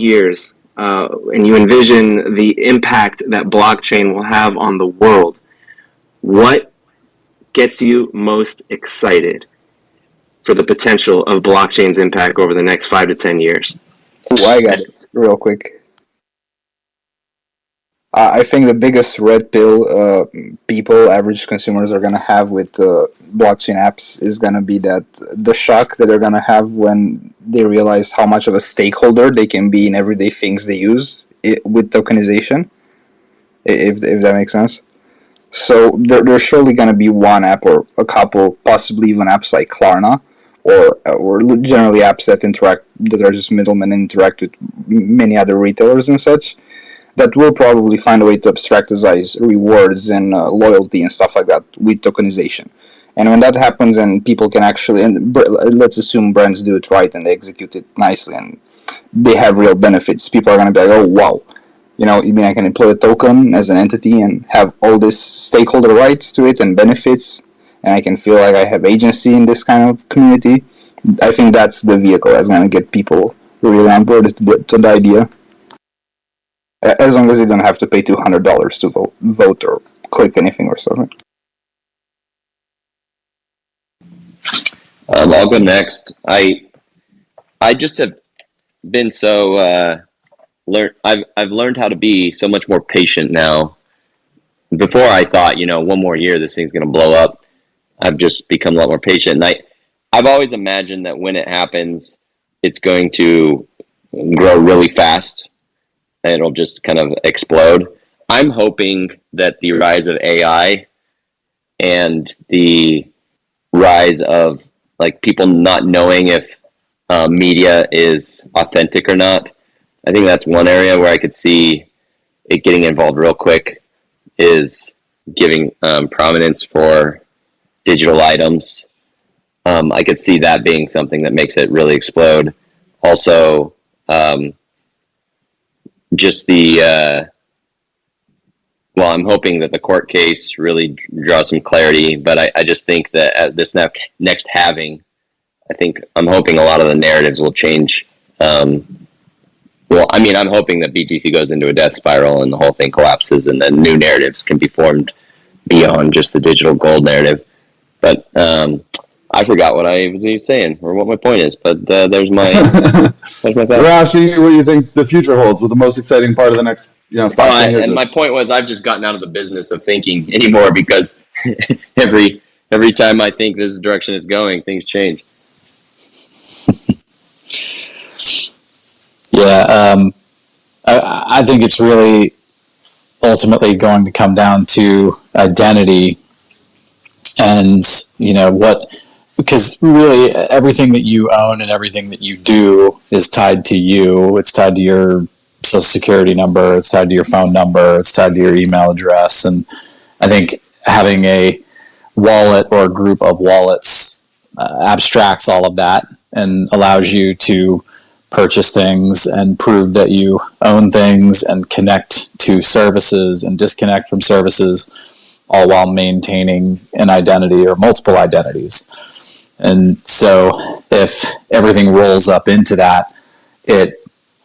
years, and you envision the impact that blockchain will have on the world, what gets you most excited for the potential of blockchain's impact over the next 5 to 10 years? Ooh, I got it real quick. I think the biggest red pill people, average consumers, are going to have with blockchain apps is going to be that the shock that they're going to have when they realize how much of a stakeholder they can be in everyday things they use with tokenization, if that makes sense. So there's surely going to be one app or a couple, possibly even apps like Klarna, or generally apps that are just middlemen and interact with many other retailers and such, that will probably find a way to abstractize rewards and loyalty and stuff like that with tokenization. And when that happens and people can actually, and let's assume brands do it right and they execute it nicely and they have real benefits, people are going to be like, oh, wow. You know, I mean, I can employ a token as an entity and have all this stakeholder rights to it and benefits, and I can feel like I have agency in this kind of community. I think that's the vehicle that's going to get people really on board to the idea. As long as they don't have to pay $200 to vote or click anything or something. I'll go next. I just have been so I've learned how to be so much more patient now. Before I thought, one more year this thing's going to blow up. I've just become a lot more patient, and I've always imagined that when it happens, it's going to grow really fast. And it'll just kind of explode. I'm hoping that the rise of AI and the rise of people not knowing if media is authentic or not, I think that's one area where I could see it getting involved real quick, is giving prominence for digital items. I could see that being something that makes it really explode. Also, just I'm hoping that the court case really draws some clarity, but I just think that at this next halving, I'm hoping a lot of the narratives will change. I'm hoping that BTC goes into a death spiral and the whole thing collapses, and then new narratives can be formed beyond just the digital gold narrative. But I forgot what I was saying or what my point is, but there's my thought. We're asking you what you think the future holds, what the most exciting part of the next 5 years. And my point was, I've just gotten out of the business of thinking anymore, because every time I think this is the direction it's going, things change. Yeah, I think it's really ultimately going to come down to identity, and because really everything that you own and everything that you do is tied to you. It's tied to your social security number, it's tied to your phone number, it's tied to your email address. And I think having a wallet or a group of wallets abstracts all of that and allows you to purchase things and prove that you own things and connect to services and disconnect from services, all while maintaining an identity or multiple identities. And so if everything rolls up into that, it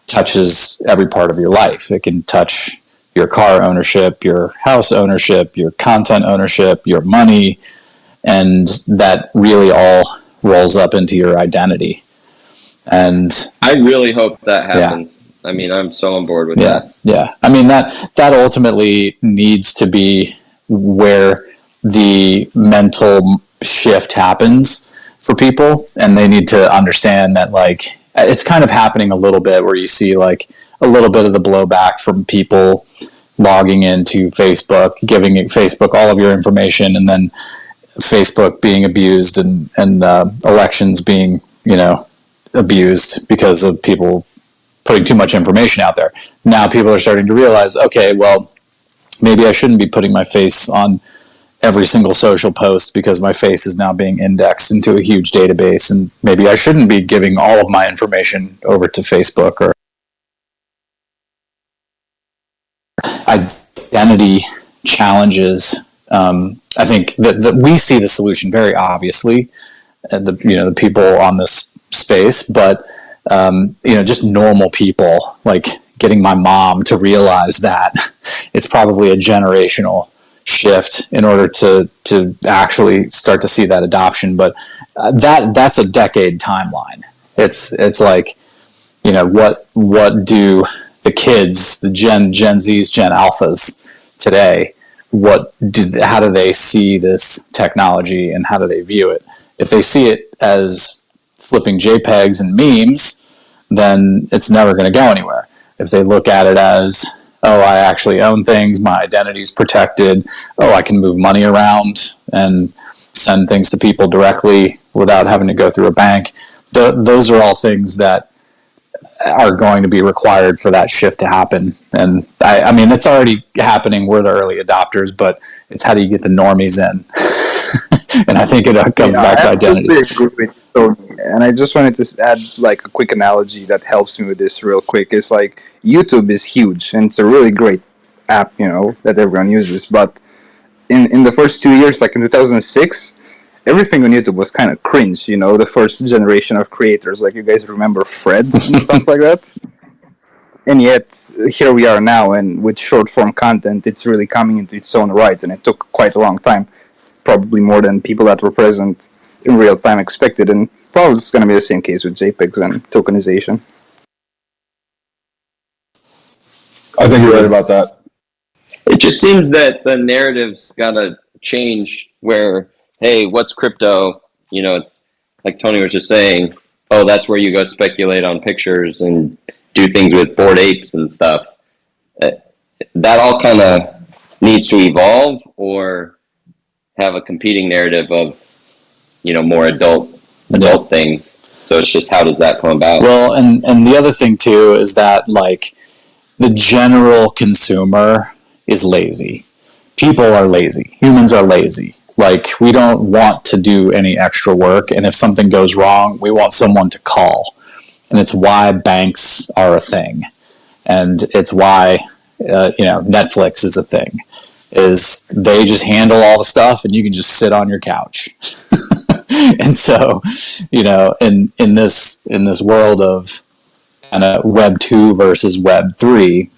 touches every part of your life. It can touch your car ownership, your house ownership, your content ownership, your money, and that really all rolls up into your identity. And I really hope that happens. Yeah. I mean, I'm so on board with that. Yeah. I mean, that ultimately needs to be where the mental shift happens for people, and they need to understand that it's kind of happening a little bit, where you see a little bit of the blowback from people logging into Facebook, giving Facebook all of your information, and then Facebook being abused and elections being abused because of people putting too much information out there. Now people are starting to realize, okay, well, maybe I shouldn't be putting my face on every single social post because my face is now being indexed into a huge database, and maybe I shouldn't be giving all of my information over to Facebook. Or identity challenges, I think that we see the solution very obviously, the people on this space, but just normal people, like getting my mom to realize that it's probably a generational shift in order to actually start to see that adoption. But that's a decade timeline. It's like, what do the kids, the Gen Zs, Gen Alphas today, how do they see this technology and how do they view it? If they see it as flipping JPEGs and memes, then it's never going to go anywhere. If they look at it as, oh, I actually own things, my identity's protected, oh, I can move money around and send things to people directly without having to go through a bank, those are all things that are going to be required for that shift to happen. And I mean, it's already happening. We're the early adopters, but it's how do you get the normies in? And I think it comes back to identity. I agree with Tony. And I just wanted to add like a quick analogy that helps me with this real quick. It's like YouTube is huge and it's a really great app, that everyone uses. But in the first 2 years, like in 2006, everything on YouTube was kind of cringe, the first generation of creators. Like, you guys remember Fred and stuff like that? And yet, here we are now, and with short-form content, it's really coming into its own right, and it took quite a long time. Probably more than people that were present in real time expected, and probably it's going to be the same case with JPEGs and tokenization. I think you're right about that. It just seems that the narrative's got to change where, hey, what's crypto? It's like Tony was just saying, oh, that's where you go speculate on pictures and do things with Bored Apes and stuff. That all kind of needs to evolve or have a competing narrative of, more adult things. So it's just, how does that come about? Well, and the other thing too is that, like, the general consumer is lazy. People are lazy. Humans are lazy. Like, we don't want to do any extra work, and if something goes wrong, we want someone to call. And it's why banks are a thing, and it's why Netflix is a thing. Is they just handle all the stuff, and you can just sit on your couch. And so, in this world of kind of Web 2 versus Web 3,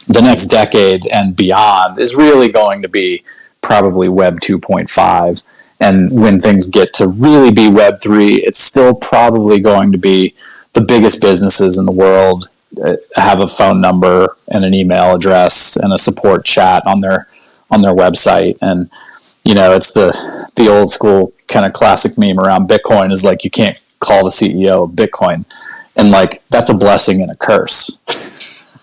the next decade and beyond is really going to be probably Web 2.5. And when things get to really be Web 3, it's still probably going to be the biggest businesses in the world have a phone number and an email address and a support chat on their website. And, it's the old school kind of classic meme around Bitcoin is like, you can't call the CEO of Bitcoin. And, like, that's a blessing and a curse.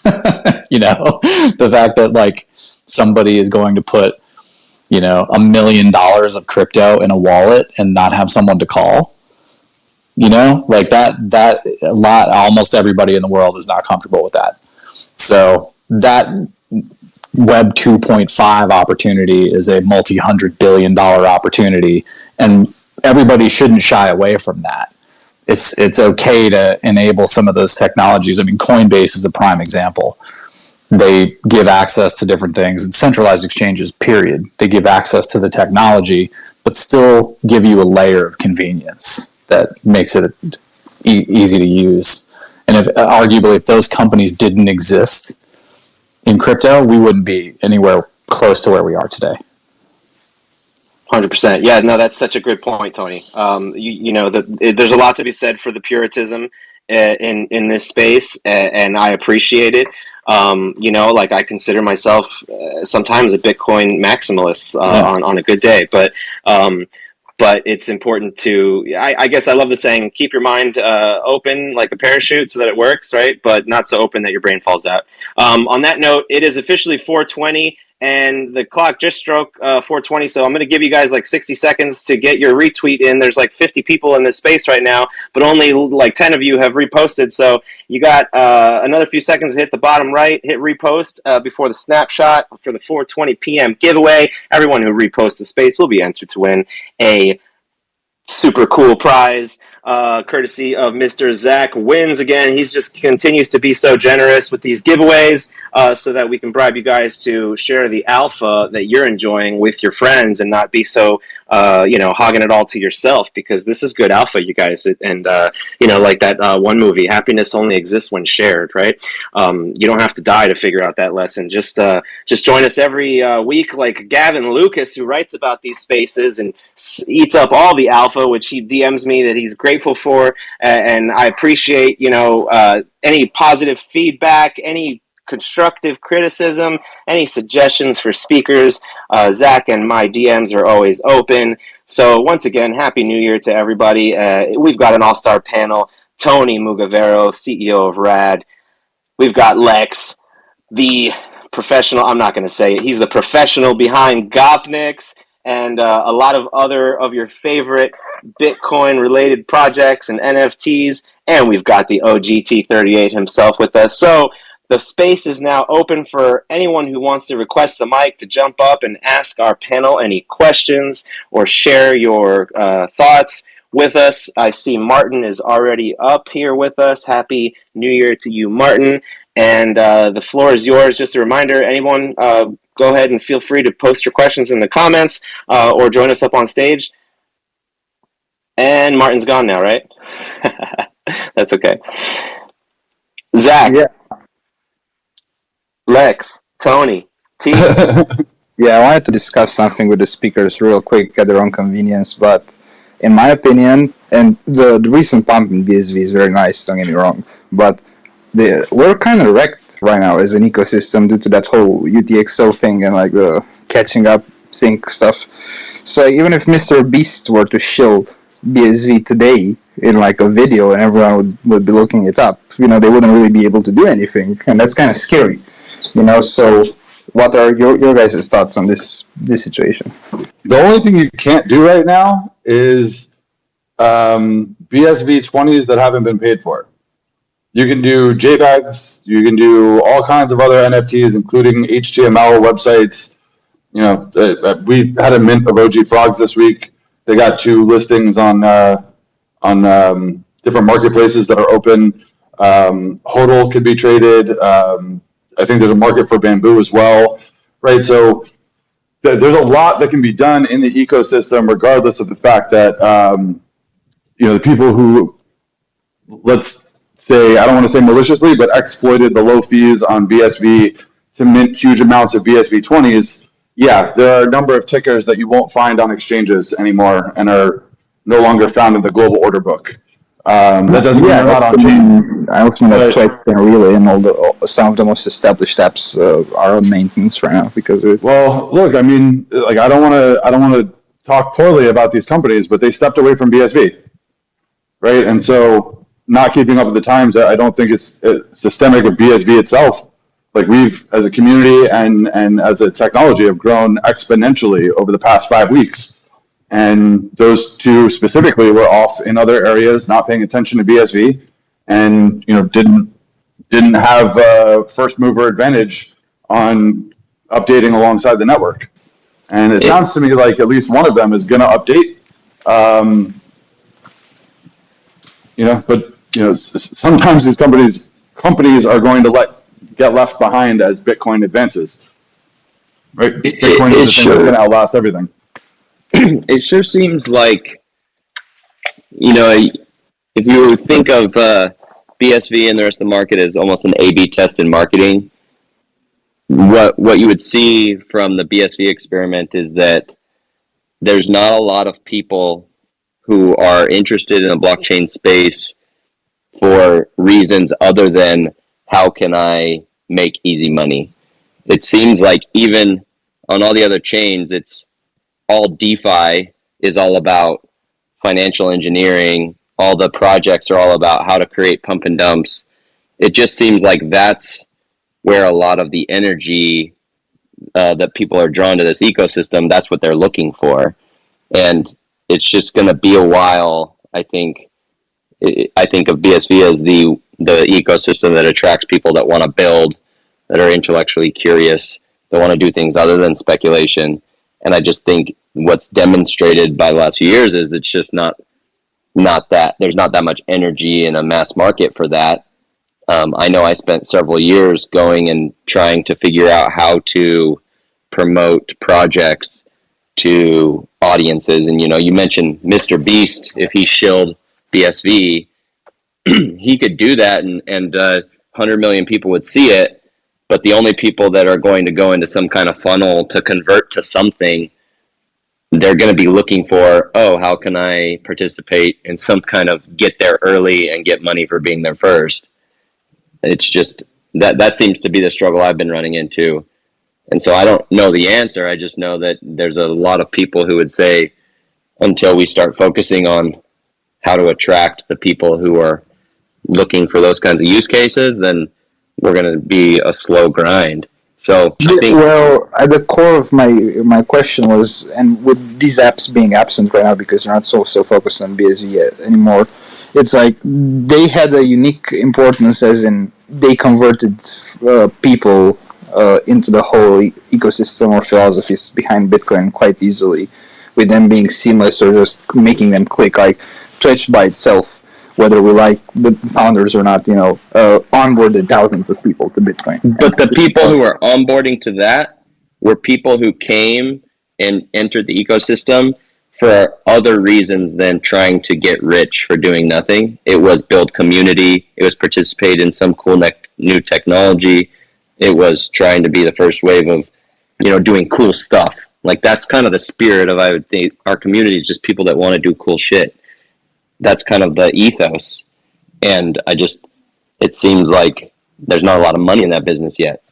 The fact that, like, somebody is going to put, $1 million of crypto in a wallet and not have someone to call, like that almost everybody in the world is not comfortable with that. So that Web 2.5 opportunity is a multi-$100 billion opportunity, and everybody shouldn't shy away from that. It's okay to enable some of those technologies. I mean, Coinbase is a prime example. They give access to different things, and centralized exchanges, period. They give access to the technology, but still give you a layer of convenience that makes it easy to use. And arguably, if those companies didn't exist in crypto, we wouldn't be anywhere close to where we are today. 100%. Yeah, no, that's such a good point, Tony. There's a lot to be said for the puritanism in this space, and I appreciate it. Like, I consider myself sometimes a Bitcoin maximalist on a good day, but it's important to, I guess I love the saying, keep your mind open like a parachute so that it works, right? But not so open that your brain falls out. On that note, it is officially 4:20, and the clock just struck 4:20, so I'm going to give you guys like 60 seconds to get your retweet in. There's like 50 people in this space right now, but only like 10 of you have reposted, so you got another few seconds to hit the bottom right, hit repost before the snapshot for the 4:20 p.m. giveaway. Everyone who reposts the space will be entered to win a super cool prize, courtesy of Mr. Zach Wins again. He's just continues to be so generous with these giveaways. so that we can bribe you guys to share the alpha that you're enjoying with your friends and not be so, hogging it all to yourself, because this is good alpha, you guys. And, like that one movie, happiness only exists when shared, right? You don't have to die to figure out that lesson. Just join us every week, like Gavin Lucas, who writes about these spaces and eats up all the alpha, which he DMs me that he's grateful for. And I appreciate, any positive feedback, any constructive criticism, any suggestions for speakers. Zach and my DMs are always open. So once again, Happy New Year to everybody. We've got an all-star panel. Tony Mugavero, CEO of RAD. We've got Lex, the professional. I'm not going to say it. He's the professional behind Gopniks and a lot of other of your favorite Bitcoin-related projects and NFTs. And we've got the OGT38 himself with us. So the space is now open for anyone who wants to request the mic to jump up and ask our panel any questions or share your thoughts with us. I see Martin is already up here with us. Happy New Year to you, Martin. And the floor is yours. Just a reminder, anyone, go ahead and feel free to post your questions in the comments or join us up on stage. And Martin's gone now, right? That's okay. Zach. Yeah. Lex. Tony. T. Yeah, I wanted to discuss something with the speakers real quick at their own convenience, but in my opinion, and the recent pump in BSV is very nice, don't get me wrong, but we're kind of wrecked right now as an ecosystem due to that whole UTXO thing and like the catching up sync stuff. So even if Mr. Beast were to shill BSV today in like a video and everyone would be looking it up, they wouldn't really be able to do anything, and that's kind of scary, So what are your guys' thoughts on this situation? The only thing you can't do right now is BSV 20s that haven't been paid for. You can do JPEGs, you can do all kinds of other NFTs, including HTML websites. We had a mint of OG Frogs this week. They got 2 listings on different marketplaces that are open. HODL could be traded. I think there's a market for Bamboo as well, right? So there's a lot that can be done in the ecosystem, regardless of the fact that the people who, let's say, I don't want to say maliciously, but exploited the low fees on BSV to mint huge amounts of BSV 20s. Yeah, there are a number of tickers that you won't find on exchanges anymore and are no longer found in the global order book. That doesn't mean they're not on chain. I also know that Twitch and Relay and some of the most established apps are on maintenance right now because of it. Well, look, I mean, like I don't want to talk poorly about these companies, but they stepped away from BSV, right? And so not keeping up with the times, I don't think it's systemic of BSV itself. Like we've, as a community and as a technology, have grown exponentially over the past 5 weeks. And those 2 specifically were off in other areas, not paying attention to BSV, and didn't have first mover advantage on updating alongside the network. And it sounds to me like at least one of them is going to update. But sometimes these companies are going to get left behind as Bitcoin advances. Right? Bitcoin is the thing that's going to outlast everything. It sure seems like, if you think of BSV and the rest of the market as almost an A/B test in marketing, what you would see from the BSV experiment is that there's not a lot of people who are interested in the blockchain space for reasons other than how can I make easy money. It seems like even on all the other chains, it's all DeFi is all about financial engineering. All the projects are all about how to create pump and dumps. It just seems like that's where a lot of the energy that people are drawn to this ecosystem, that's what they're looking for. And it's just going to be a while, I think. I think of BSV as the ecosystem that attracts people that want to build, that are intellectually curious, that want to do things other than speculation. And I just think what's demonstrated by the last few years is it's just not that there's not that much energy in a mass market for that. I know I spent several years going and trying to figure out how to promote projects to audiences. And, you mentioned Mr. Beast, if he shilled BSV, he could do that and 100 million people would see it. But the only people that are going to go into some kind of funnel to convert to something, they're going to be looking for, oh, how can I participate in some kind of get there early and get money for being there first? It's just that seems to be the struggle I've been running into. And so I don't know the answer. I just know that there's a lot of people who would say, until we start focusing on how to attract the people who are looking for those kinds of use cases, then we're going to be a slow grind. So I think, well, at the core of my question was, and with these apps being absent right now because they're not so focused on BSV anymore, it's like they had a unique importance, as in they converted people into the whole ecosystem or philosophies behind Bitcoin quite easily, with them being seamless or just making them click. Like Twitch by itself, whether we like the founders or not, onboarded thousands of people to Bitcoin. but the people who are onboarding to that were people who came and entered the ecosystem for other reasons than trying to get rich for doing nothing. It was build community. It was participate in some cool new technology. It was trying to be the first wave of, doing cool stuff. Like that's kind of the spirit of, I would think, our community is just people that want to do cool shit. That's kind of the ethos. And it seems like there's not a lot of money in that business yet.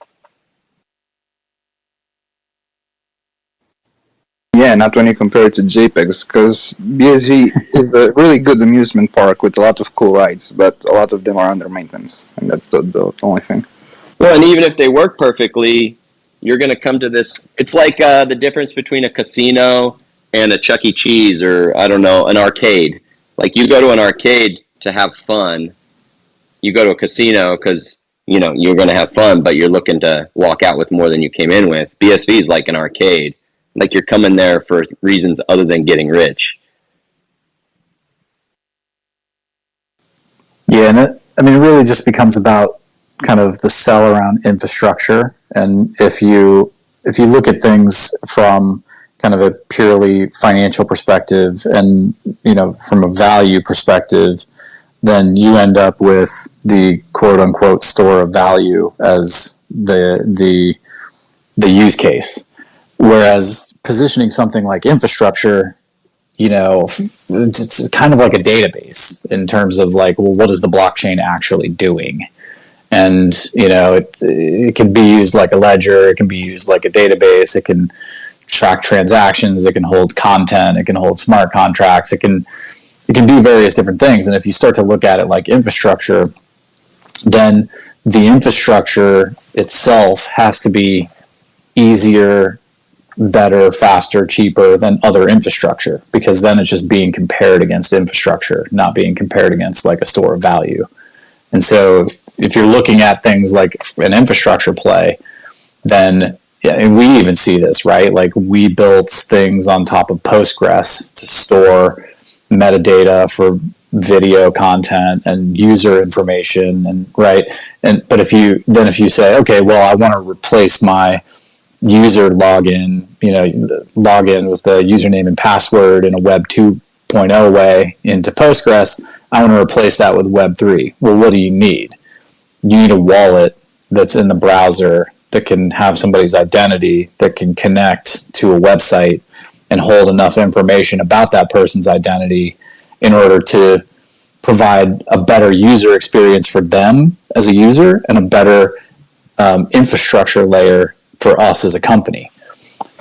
Yeah, not when you compare it to JPEGs, because BSV is a really good amusement park with a lot of cool rides, but a lot of them are under maintenance, and that's the only thing. Well, and even if they work perfectly, you're going to come to this. It's like the difference between a casino and a Chuck E. Cheese, or I don't know, an arcade. Like you go to an arcade to have fun. You go to a casino because you're going to have fun, but you're looking to walk out with more than you came in with. BSV is like an arcade. Like you're coming there for reasons other than getting rich. Yeah, and it really just becomes about kind of the sell around infrastructure. And if you look at things from kind of a purely financial perspective and from a value perspective, then you end up with the quote unquote store of value as the use case. Whereas positioning something like infrastructure, it's kind of like a database in terms of like, well, what is the blockchain actually doing? And, it can be used like a ledger. It can be used like a database. It can track transactions. It can hold content. It can hold smart contracts. It can do various different things. And if you start to look at it like infrastructure, then the infrastructure itself has to be easier, better, faster, cheaper than other infrastructure, because then it's just being compared against infrastructure, not being compared against like a store of value. And so if you're looking at things like an infrastructure play, then and we even see this, right? Like we built things on top of Postgres to store metadata for video content and user information, and right. But if you say, okay, well, I want to replace my user login, login with the username and password in a Web 2.0 way into Postgres, I want to replace that with Web 3. Well, what do you need? You need a wallet that's in the browser that can have somebody's identity, that can connect to a website and hold enough information about that person's identity in order to provide a better user experience for them as a user and a better infrastructure layer for us as a company.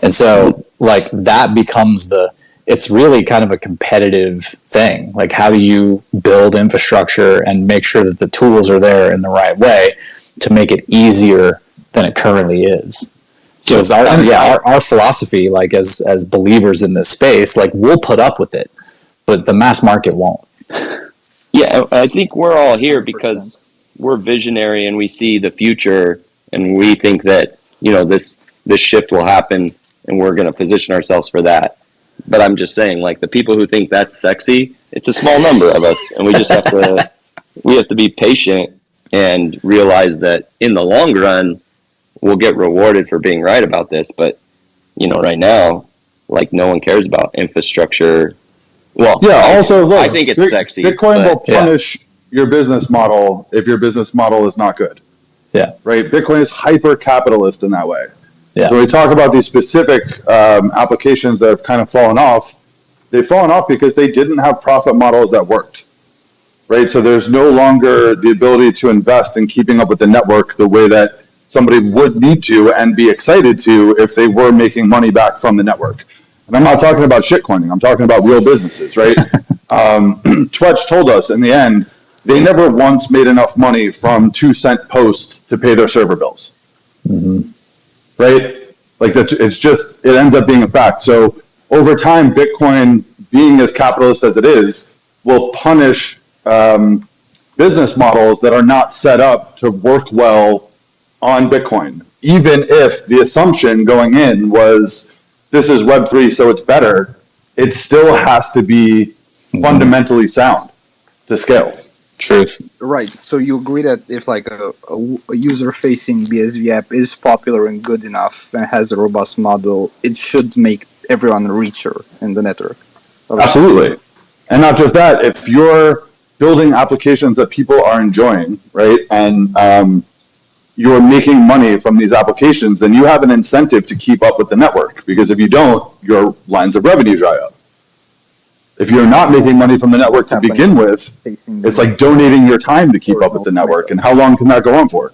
And so like that becomes it's really kind of a competitive thing. Like how do you build infrastructure and make sure that the tools are there in the right way to make it easier than it currently is? Because our philosophy, like as believers in this space, like we'll put up with it, but the mass market won't. Yeah, I think we're all here because we're visionary and we see the future, and we think that this shift will happen, and we're going to position ourselves for that. But I'm just saying, like the people who think that's sexy, it's a small number of us, and we just have to be patient and realize that in the long run, we'll get rewarded for being right about this. But, right now, like, no one cares about infrastructure. Well, Yeah. Also, I look, think it's sexy, Bitcoin will but punish your business model if your business model is not good. Yeah. Right. Bitcoin is hyper capitalist in that way. Yeah. So when we talk about these specific applications that have kind of fallen off, they've fallen off because they didn't have profit models that worked. Right. So there's no longer the ability to invest in keeping up with the network the way that somebody would need to and be excited to if they were making money back from the network. And I'm not talking about shitcoining. I'm talking about real businesses, right? Twetch told us in the end, they never once made enough money from 2-cent posts to pay their server bills. Mm-hmm. Right? Like that, it ends up being a fact. So over time, Bitcoin, being as capitalist as it is, will punish business models that are not set up to work well on Bitcoin. Even if the assumption going in was this is Web3, so it's better, it still has to be fundamentally sound to scale. Truth. Right. So you agree that if like a user-facing BSV app is popular and good enough and has a robust model, it should make everyone richer in the network. Absolutely. And not just that, if you're building applications that people are enjoying, right, and you're making money from these applications, then you have an incentive to keep up with the network. Because if you don't, your lines of revenue dry up. If you're not making money from the network to begin with, it's like donating your time to keep up with the network. And how long can that go on for?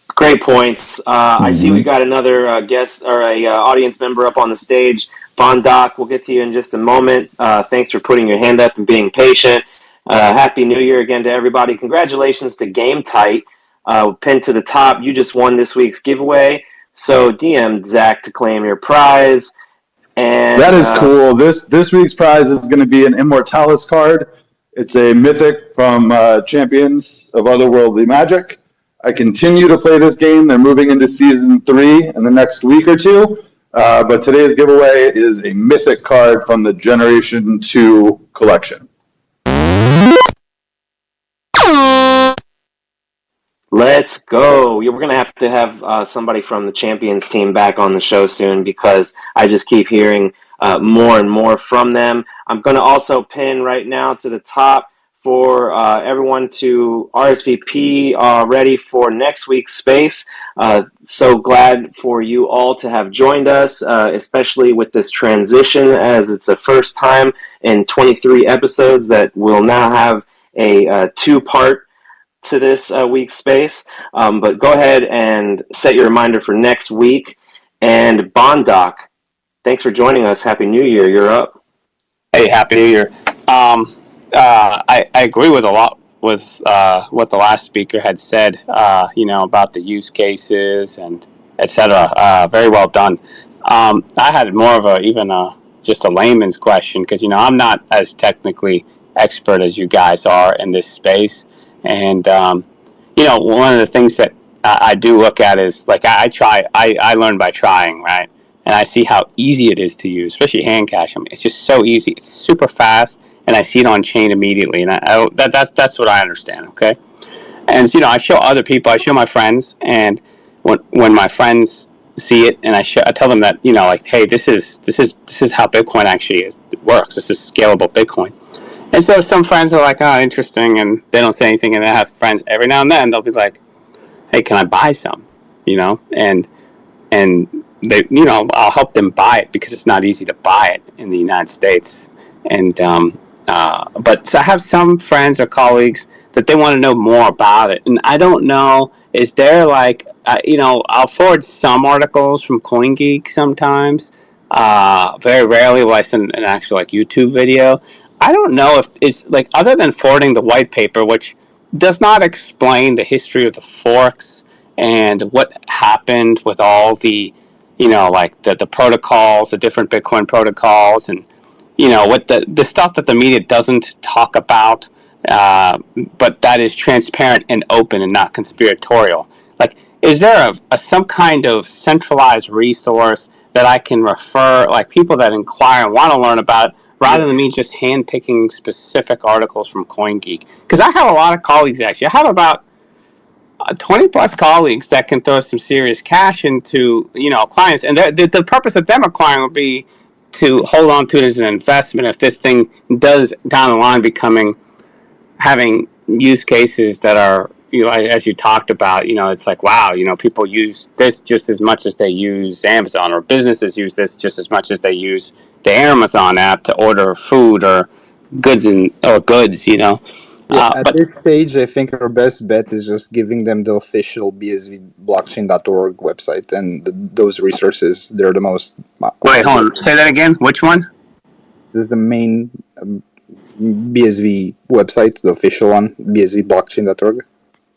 Great points. I see we got another guest or a audience member up on the stage. Bondoc, we'll get to you in just a moment. Thanks for putting your hand up and being patient. Happy New Year again to everybody. Congratulations to Game Tight. Pinned to the top, you just won this week's giveaway. So DM Zach to claim your prize. And that is cool. This week's prize is going to be an Immortalis card. It's a mythic from Champions of Otherworldly Magic. I continue to play this game. They're moving into Season 3 in the next week or two. But today's giveaway is a mythic card from the Generation 2 collection. let's go. We're going to have somebody from the Champions team back on the show soon because I just keep hearing more and more from them. I'm going to also pin right now to the top for everyone to RSVP ready for next week's space. So glad for you all to have joined us, especially with this transition, as it's the first time in 23 episodes that we'll now have a two-part to this week's space. But go ahead and set your reminder for next week. And Bondoc, thanks for joining us. Happy New Year. You're up. Hey, Happy New Year. I agree with a lot with what the last speaker had said, about the use cases and et cetera. Very well done. I had more of just a layman's question because, I'm not as technically expert as you guys are in this space. And, one of the things that I do look at is like I learn by trying, right? And I see how easy it is to use, especially hand cash. I mean, it's just so easy. It's super fast, and I see it on chain immediately. And that's what I understand. Okay, and I show other people. I show my friends, and when my friends see it, and I tell them that like, hey, this is how Bitcoin actually works. This is scalable Bitcoin. And so some friends are like, oh, interesting, and they don't say anything. And I have friends every now and then they'll be like, hey, can I buy some? And they, I'll help them buy it because it's not easy to buy it in the United States. And but so I have some friends or colleagues that they want to know more about it, and I don't know. Is there like I'll forward some articles from CoinGeek sometimes. Very rarely will I send an actual like YouTube video. I don't know if it's like other than forwarding the white paper, which does not explain the history of the forks and what happened with all the like the protocols, the different Bitcoin protocols, and what the stuff that the media doesn't talk about, but that is transparent and open and not conspiratorial. Like, is there some kind of centralized resource that I can refer, like people that inquire and want to learn about rather than me just handpicking specific articles from CoinGeek. Because I have a lot of colleagues, actually. I have about 20 plus colleagues that can throw some serious cash into, clients. And the purpose of them acquiring would be to hold on to it as an investment if this thing does down the line having use cases that are, as you talked about, it's like, wow, people use this just as much as they use Amazon, or businesses use this just as much as they use the Amazon app to order food or goods. Yeah, at But this stage, I think our best bet is just giving them the official bsvblockchain.org website and those resources. They're the most. wait, hold on. Say that again. Which one? This is the main BSV website, the official one, bsvblockchain.org.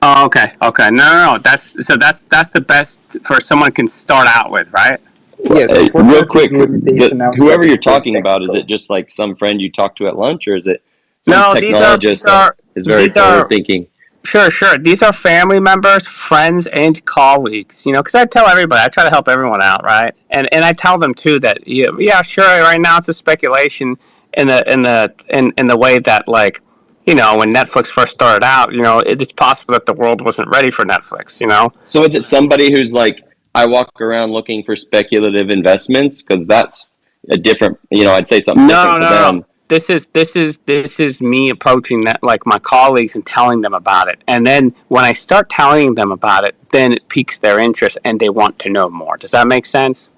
Oh, okay. No. That's the best for someone can start out with, right? Yes. Real quick, whoever you're talking about, is it just like some friend you talked to at lunch, or is it some No, technologist that is very forward thinking? Sure. These are family members, friends, and colleagues. Because I tell everybody, I try to help everyone out, right? And I tell them too that yeah, sure. Right now it's a speculation in the way that, like, when Netflix first started out, it's possible that the world wasn't ready for Netflix. So is it somebody who's like, I walk around looking for speculative investments? Because that's a different, I'd say something different to them. No. This is me approaching that, like, my colleagues, and telling them about it. And then when I start telling them about it, then it piques their interest and they want to know more. Does that make sense?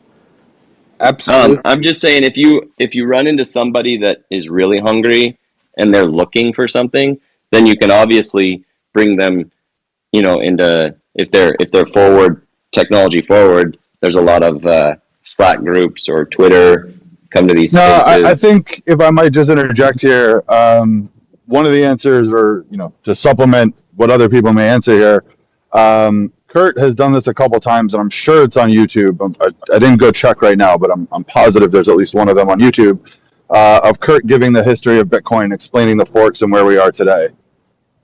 Absolutely. I'm just saying, if you run into somebody that is really hungry and they're looking for something, then you can obviously bring them, into, if they're technology forward. There's a lot of Slack groups or Twitter. Come to these spaces. I think, if I might just interject here, one of the answers, or to supplement what other people may answer here, Kurt has done this a couple times, and I'm sure it's on YouTube. I didn't go check right now, but I'm positive there's at least one of them on YouTube, of Kurt giving the history of Bitcoin, explaining the forks and where we are today.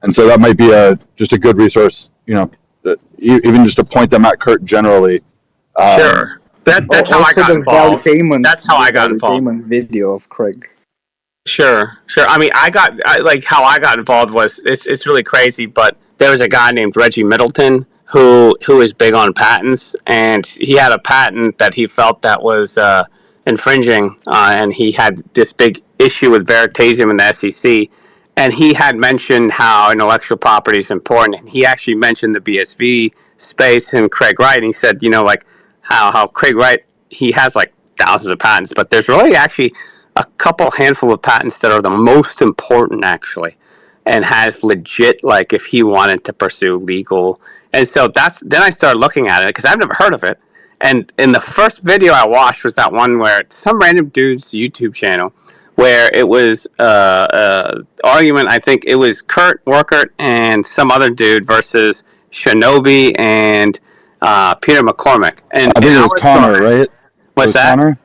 And so that might be just a good resource, even just to point them at Kurt generally. Sure. That's how I got involved. That's how I got involved. Video of Craig. Sure. I mean, how I got involved was, it's really crazy, but there was a guy named Reggie Middleton who is big on patents, and he had a patent that he felt that was infringing, and he had this big issue with Veritasium and the SEC, and he had mentioned how intellectual property is important, and he actually mentioned the BSV space and Craig Wright, and he said, like, how Craig Wright, he has like thousands of patents, but there's really actually a handful of patents that are the most important, actually, and has legit, like, if he wanted to pursue legal. And so then I started looking at it, because I've never heard of it. And in the first video I watched was that one where some random dude's YouTube channel, where it was argument. I think it was Kurt Workert and some other dude versus Shinobi and Peter McCormick. And I think it was Connor, right? What's that? Connor?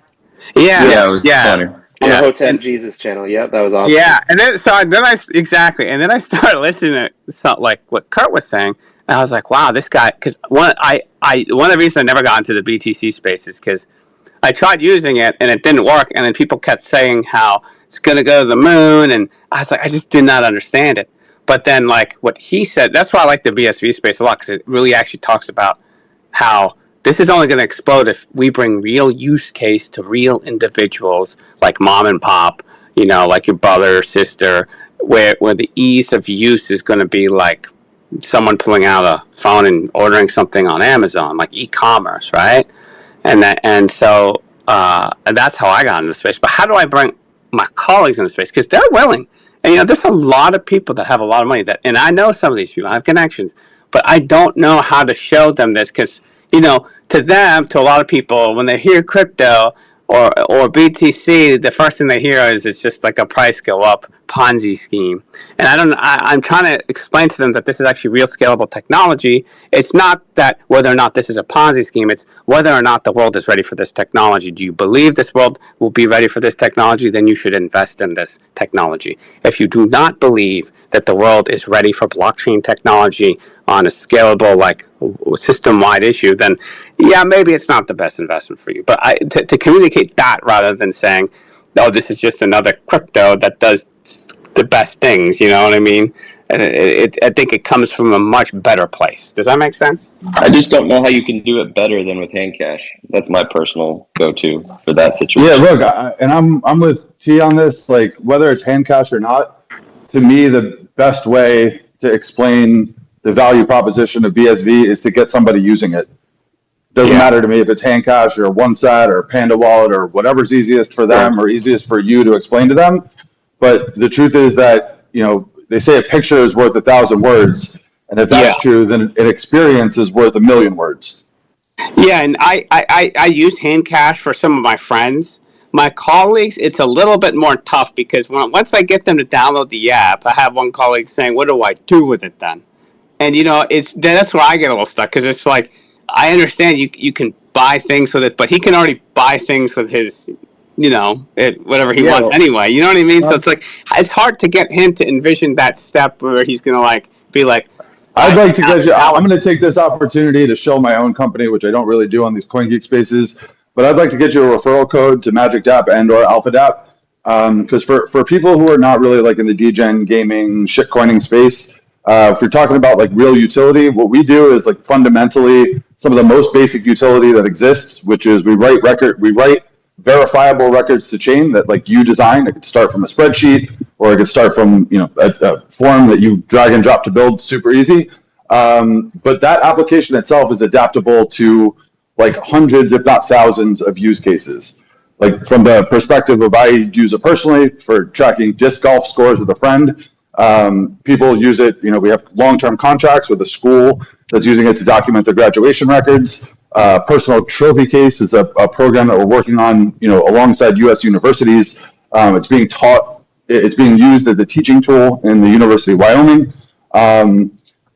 Yeah, it was Connor. On the Hotep Jesus channel. Yep, that was awesome. Yeah, and then I started listening to like what Kurt was saying, and I was like, wow, this guy. Because one of the reasons I never got into the BTC space is because I tried using it and it didn't work, and then people kept saying how it's going to go to the moon, and I was like, I just did not understand it. But then, like, what he said, that's why I like the BSV space a lot, because it really actually talks about how this is only going to explode if we bring real use case to real individuals, like mom and pop, like your brother or sister, where the ease of use is going to be like someone pulling out a phone and ordering something on Amazon, like e-commerce, right? And so that's how I got into the space. But how do I bring my colleagues into the space? Because they're willing. And there's a lot of people that have a lot of money, and I know some of these people, I have connections, but I don't know how to show them this, because to them, to a lot of people, when they hear crypto or BTC, the first thing they hear is it's just like a price go up Ponzi scheme. And I'm trying to explain to them that this is actually real scalable technology. It's not that whether or not this is a Ponzi scheme, it's whether or not the world is ready for this technology. Do you believe this world will be ready for this technology? Then you should invest in this technology. If you do not believe that the world is ready for blockchain technology on a scalable, like, system-wide issue, then yeah, maybe it's not the best investment for you. But to communicate that, rather than saying, oh, this is just another crypto that does the best things. You know what I mean? And I think it comes from a much better place. Does that make sense? I just don't know how you can do it better than with hand cash. That's my personal go-to for that situation. Yeah, look, I'm with T on this. Like, whether it's hand cash or not, to me, the best way to explain the value proposition of BSV is to get somebody using it. Doesn't matter to me if it's hand cash or OneSat or Panda Wallet or whatever's easiest for them or easiest for you to explain to them. But the truth is that, they say a picture is worth 1,000 words. And if that's true, then an experience is worth 1,000,000 words. Yeah, and I use hand cash for some of my friends. My colleagues, it's a little bit more tough because once I get them to download the app, I have one colleague saying, "What do I do with it then?" And that's where I get a little stuck because it's like I understand you can buy things with it, but he can already buy things with his, whatever he wants anyway. You know what I mean? So it's like it's hard to get him to envision that step where he's gonna be like. I'd like to get you. I'm going to take this opportunity to show my own company, which I don't really do on these CoinGeek spaces. But I'd like to get you a referral code to Magic Dap and/or Alpha Dap, because for people who are not really like in the degen gaming shitcoining space, if you're talking about like real utility, what we do is like fundamentally some of the most basic utility that exists, which is we write verifiable records to chain that like you design. It could start from a spreadsheet, or it could start from a form that you drag and drop to build super easy. But that application itself is adaptable to like hundreds, if not thousands, of use cases. Like from the perspective of I use it personally for tracking disc golf scores with a friend. People use it. We have long-term contracts with a school that's using it to document their graduation records. Personal Trophy Case is a program that we're working on, alongside U.S. universities. It's being taught. It's being used as a teaching tool in the University of Wyoming. And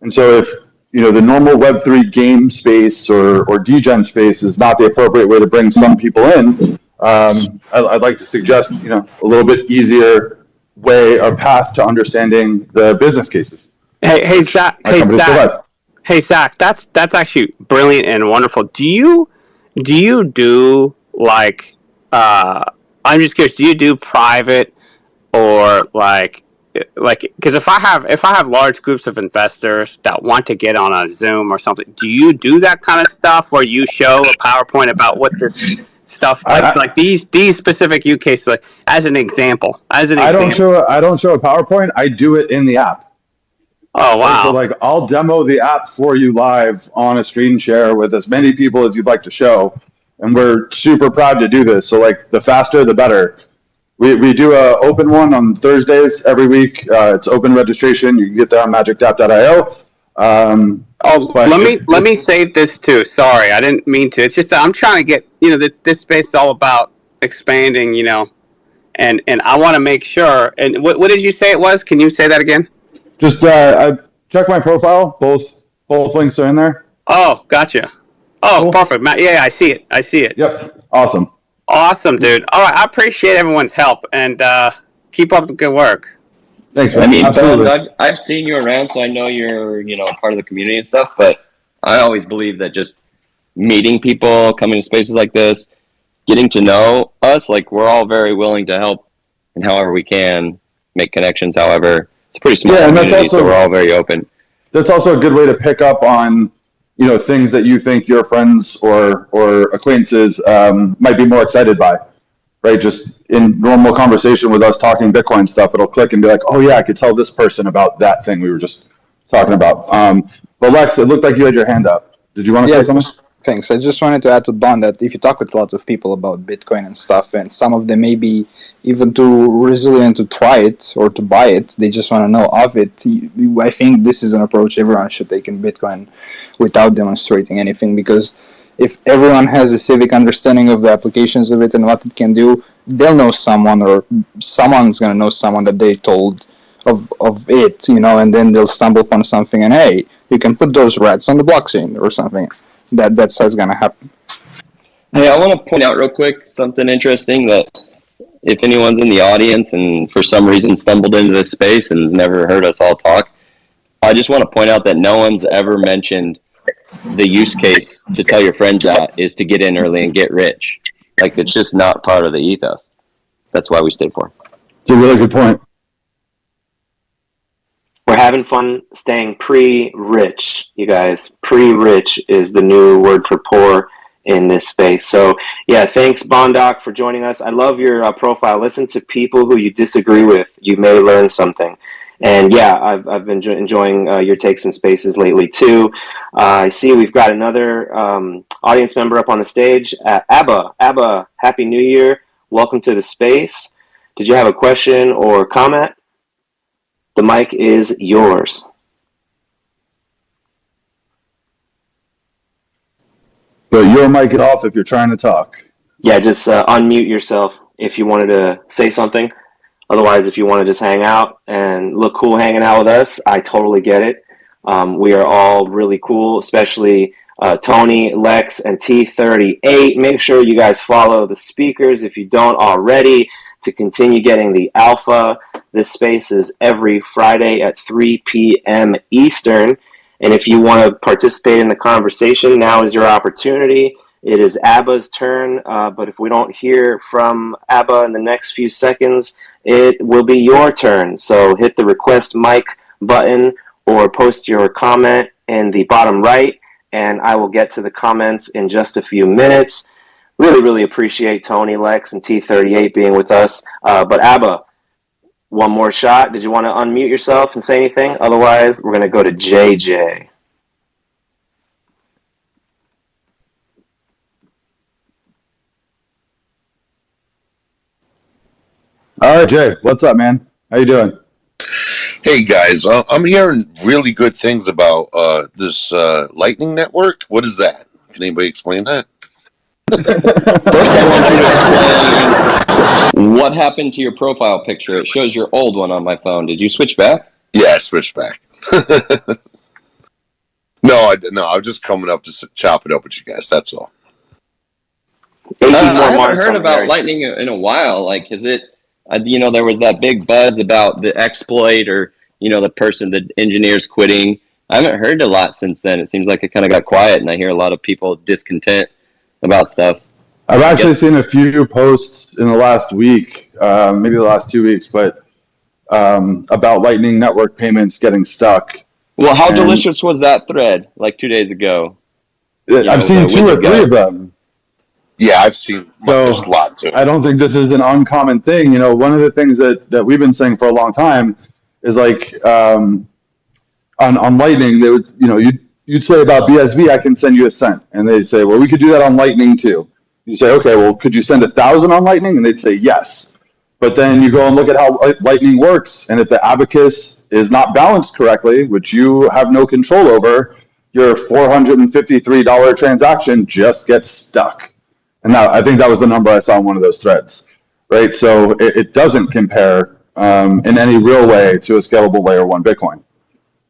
so if the normal Web3 game space or degen space is not the appropriate way to bring some people in, I'd like to suggest a little bit easier way or path to understanding the business cases. Hey Zach. Hey Zach, that's actually brilliant and wonderful. Do you do like I'm just curious, do you do private or like because if I have large groups of investors that want to get on a Zoom or something, do you do that kind of stuff where you show a PowerPoint about what this stuff like these specific use cases, like as an example? I don't show a PowerPoint. I do it in the app. Oh wow! So like I'll demo the app for you live on a screen share with as many people as you'd like to show, and we're super proud to do this. So like the faster the better. We do a open one on Thursdays every week. It's open registration. You can get that on magicdap.io. Let me save this too. Sorry, I didn't mean to. It's just that I'm trying to get this space is all about expanding. And I want to make sure. And what did you say it was? Can you say that again? Just check my profile. Both links are in there. Oh, gotcha. Oh, cool. Perfect. Yeah, I see it. Yep. Awesome, dude. All right, I appreciate everyone's help and keep up the good work. Thanks, man. I mean, Ben, I've seen you around, so I know you're part of the community and stuff. But I always believe that just meeting people, coming to spaces like this, getting to know us, like we're all very willing to help and however we can make connections. However. It's a pretty small community, so we're all very open. That's also a good way to pick up on, things that you think your friends or acquaintances might be more excited by, right? Just in normal conversation with us talking Bitcoin stuff, it'll click and be like, oh yeah, I could tell this person about that thing we were just talking about. But Lex, it looked like you had your hand up. Did you want to say something? Thanks. I just wanted to add to Bond that if you talk with a lot of people about Bitcoin and stuff, and some of them may be even too resilient to try it or to buy it, they just want to know of it. I think this is an approach everyone should take in Bitcoin without demonstrating anything, because if everyone has a civic understanding of the applications of it and what it can do, they'll know someone, or someone's going to know someone that they told of it, and then they'll stumble upon something and, hey, you can put those rats on the blockchain or something. That's how it's going to happen. Hey, I want to point out real quick something interesting, that if anyone's in the audience and for some reason stumbled into this space and never heard us all talk, I just want to point out that no one's ever mentioned the use case to tell your friends that is to get in early and get rich. Like, it's just not part of the ethos. that's why we stay poor. It's a really good point. We're having fun staying pre-rich, you guys. Pre-rich is the new word for poor in this space. So, yeah, thanks, Bondoc, for joining us. I love your profile. Listen to people who you disagree with. You may learn something. And, yeah, I've been enjoying your takes in spaces lately, too. I see we've got another audience member up on the stage. Abba. Abba, Happy New Year. Welcome to the space. Did you have a question or comment? The mic is yours. But your mic is off if you're trying to talk. Yeah, just unmute yourself if you wanted to say something. Otherwise, if you want to just hang out and look cool hanging out with us, I totally get it. We are all really cool, especially Tony, Lex, and T38. Make sure you guys follow the speakers if you don't already to continue getting the alpha. This space is every Friday at 3 p.m. Eastern. And if you want to participate in the conversation, now is your opportunity. It is Abba's turn, but if we don't hear from Abba in the next few seconds, it will be your turn. So hit the request mic button or post your comment in the bottom right, and I will get to the comments in just a few minutes. Really, really appreciate Tony, Lex, and T38 being with us. But Abba, one more shot. Did you want to unmute yourself and say anything? Otherwise, we're going to go to JJ. All right, Jay, what's up, man? How you doing? Hey guys, I'm hearing really good things about this Lightning Network. What is that? Can anybody explain that? First, I want you to explain what happened to your profile picture. It shows your old one on my phone. Did you switch back? Yeah, I switched back. No, I was just coming up to chop it up with you guys. That's all. I haven't heard about Lightning in a while. Like, is it? There was that big buzz about the exploit, or the engineers quitting. I haven't heard a lot since then. It seems like it kind of got quiet, and I hear a lot of people discontent about stuff. I've actually seen a few posts in the last week, maybe the last 2 weeks, but about Lightning Network payments getting stuck. Well, how delicious was that thread like 2 days ago? I've seen 2 or 3 of them. Yeah, I've seen a lot too. I don't think this is an uncommon thing. One of the things that we've been saying for a long time is like on Lightning, they would, you'd say about BSV, I can send you a cent, and they'd say, well, we could do that on Lightning too. You say, okay, well, could you send 1,000 on Lightning? And they'd say yes. But then you go and look at how Lightning works, and if the abacus is not balanced correctly, which you have no control over, your $453 transaction just gets stuck. And I think that was the number I saw in one of those threads, right? So it doesn't compare in any real way to a scalable layer 1 Bitcoin.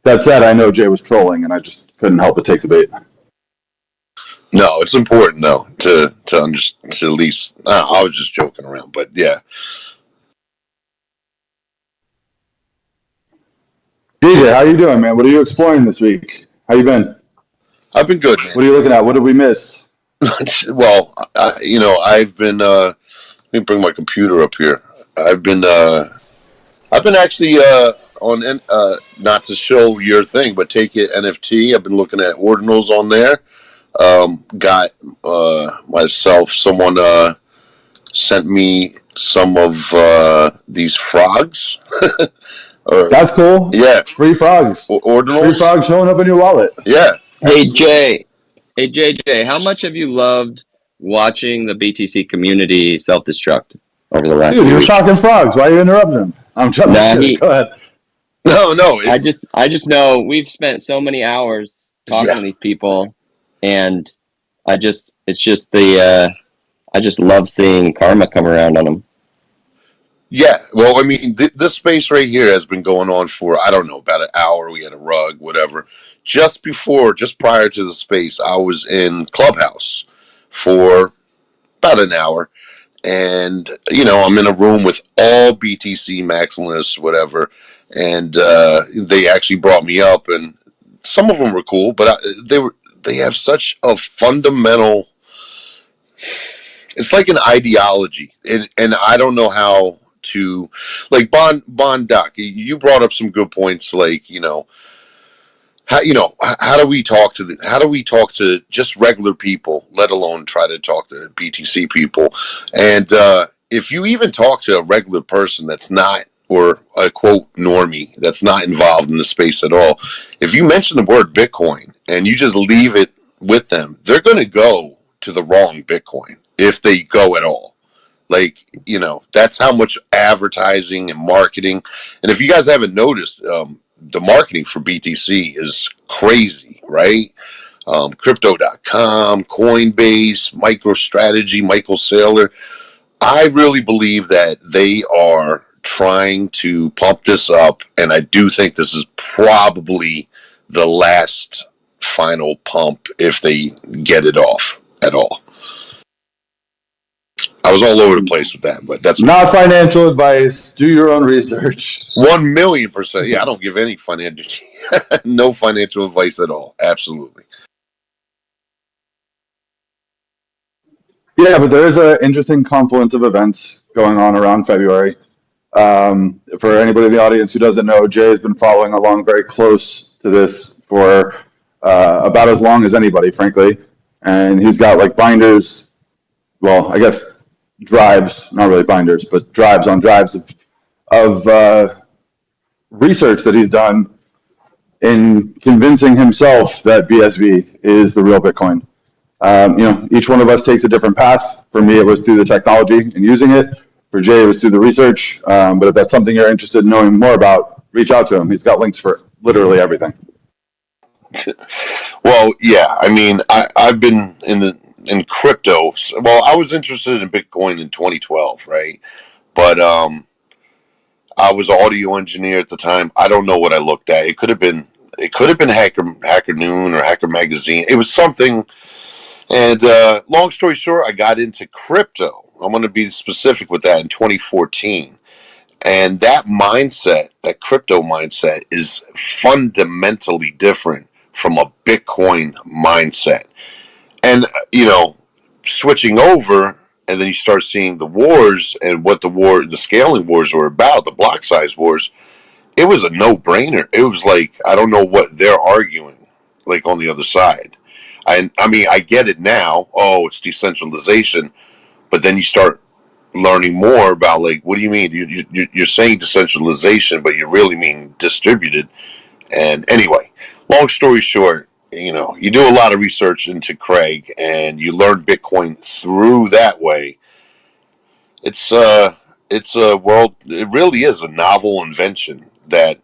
That said, I know Jay was trolling, and I just couldn't help but take the bait. No, it's important though to understand. To at least, I was just joking around, but yeah. DJ, how you doing, man? What are you exploring this week? How you been? I've been good, man. What are you looking at? What did we miss? Well, I've been. Let me bring my computer up here. I've been actually on not to show your thing, but take it NFT. I've been looking at ordinals on there. Got myself. Someone sent me some of these frogs. That's cool. Yeah, free frogs. Ordinals. Free frogs showing up in your wallet. Yeah. Hey JJ, how much have you loved watching the BTC community self-destruct over the last? Dude, you're shocking frogs. Why are you interrupting him? I'm trying to go ahead. No. I just know we've spent so many hours talking to these people, and I just love seeing karma come around on them. Yeah, well, I mean, this space right here has been going on for, I don't know, about an hour. We had a rug, whatever. Just prior to the space, I was in Clubhouse for about an hour. And, I'm in a room with all BTC maximalists, whatever. And they actually brought me up, and some of them were cool, but they have such a fundamental it's like an ideology, and I don't know how to, like Doc. You brought up some good points, like how do we talk to just regular people, let alone try to talk to BTC people, and if you even talk to a regular person that's not, or a quote normie that's not involved in the space at all, if you mention the word Bitcoin and you just leave it with them, they're going to go to the wrong Bitcoin if they go at all. Like, that's how much advertising and marketing. And if you guys haven't noticed, the marketing for BTC is crazy, right? Crypto.com, Coinbase, MicroStrategy, Michael Saylor. I really believe that they are trying to pump this up, and I do think this is probably the last final pump if they get it off at all. I was all over the place with that, but that's not financial advice. Do your own research. 1,000,000%. Yeah, I don't give any financial, no financial advice at all. Absolutely. Yeah, but there is an interesting confluence of events going on around February. For anybody in the audience who doesn't know, Jay has been following along very close to this for about as long as anybody, frankly. And he's got like binders, well, I guess drives, not really binders, but drives on drives of research that he's done in convincing himself that BSV is the real Bitcoin. Each one of us takes a different path. For me, it was through the technology and using it. For Jay, it was through the research. But if that's something you're interested in knowing more about, reach out to him. He's got links for literally everything. Well, yeah. I mean, I've been in crypto. Well, I was interested in Bitcoin in 2012, right? But I was an audio engineer at the time. I don't know what I looked at. It could have been Hacker Noon or Hacker Magazine. It was something. And long story short, I got into crypto. I'm going to be specific with that in 2014. And that mindset, that crypto mindset, is fundamentally different from a Bitcoin mindset. And, switching over, and then you start seeing the wars and what the scaling wars were about, the block size wars. It was a no-brainer. It was like, I don't know what they're arguing, like, on the other side. I mean, I get it now. Oh, it's decentralization. But then you start learning more about, like, what do you mean? You're saying decentralization, but you really mean distributed. And anyway, long story short, you do a lot of research into Craig, and you learn Bitcoin through that way. It's a world. It really is a novel invention that,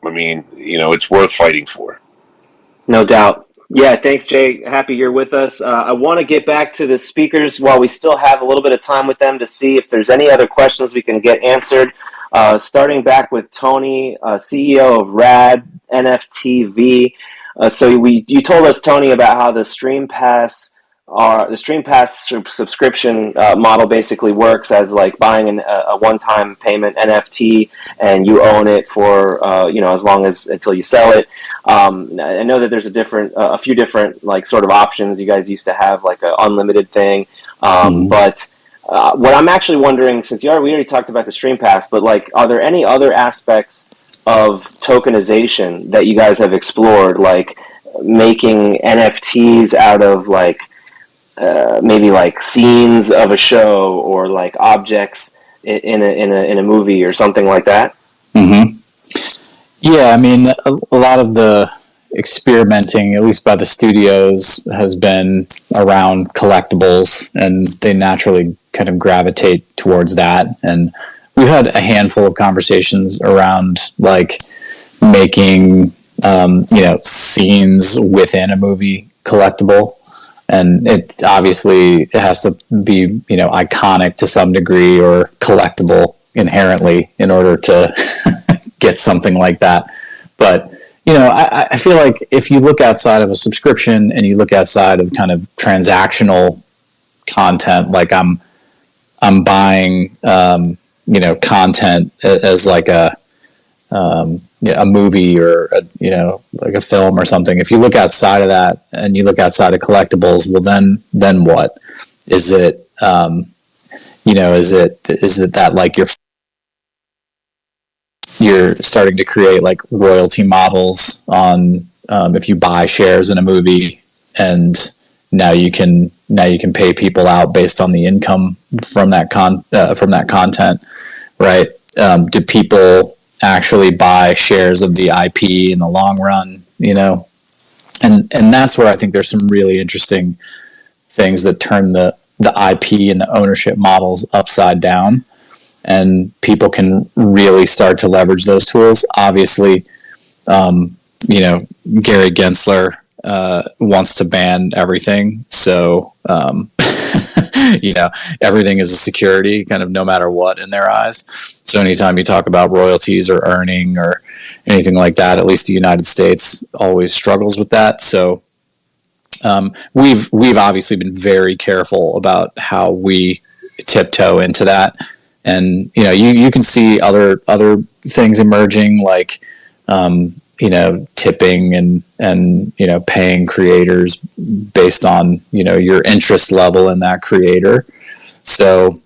I mean, it's worth fighting for. No doubt. Yeah, thanks, Jay. Happy you're with us. I want to get back to the speakers while we still have a little bit of time with them to see if there's any other questions we can get answered. Starting back with Tony, CEO of RAD NFTV. So you told us, Tony, about how the Stream Pass subscription model basically works as like buying a one-time payment NFT, and you own it for as long as until you sell it. I know that there's a few different like sort of options. You guys used to have like an unlimited thing, but what I'm actually wondering, since we already talked about the Stream Pass, but like, are there any other aspects of tokenization that you guys have explored, like making NFTs out of like maybe like scenes of a show or like objects in a movie or something like that? Mm-hmm. Yeah, I mean, a lot of the experimenting, at least by the studios, has been around collectibles, and they naturally kind of gravitate towards that. And we've had a handful of conversations around like making, scenes within a movie collectible. And it has to be, iconic to some degree or collectible inherently in order to get something like that. But, I feel like if you look outside of a subscription and you look outside of kind of transactional content, like I'm buying, content as like a movie or like a film or something. If you look outside of that and you look outside of collectibles, well, then what is it? Is it that like you're starting to create like royalty models on if you buy shares in a movie, and now you can pay people out based on the income from that content, right? Do people actually buy shares of the IP in the long run? And that's where I think there's some really interesting things that turn the IP and the ownership models upside down, and people can really start to leverage those tools. Obviously, Gary Gensler wants to ban everything, so everything is a security, kind of no matter what in their eyes. So anytime you talk about royalties or earning or anything like that, at least the United States always struggles with that. So we've obviously been very careful about how we tiptoe into that, and you can see other things emerging, like tipping and paying creators based on your interest level in that creator. So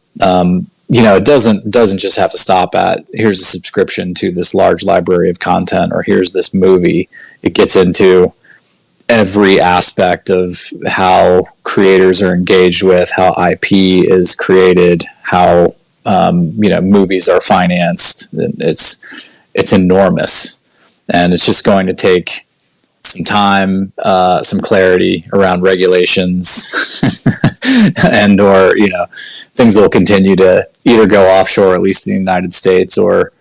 it doesn't just have to stop at here's a subscription to this large library of content, or here's this movie. It gets into every aspect of how creators are engaged with, how IP is created, how movies are financed. It's enormous, and it's just going to take some time, some clarity around regulations, and or things will continue to either go offshore, at least in the United States, or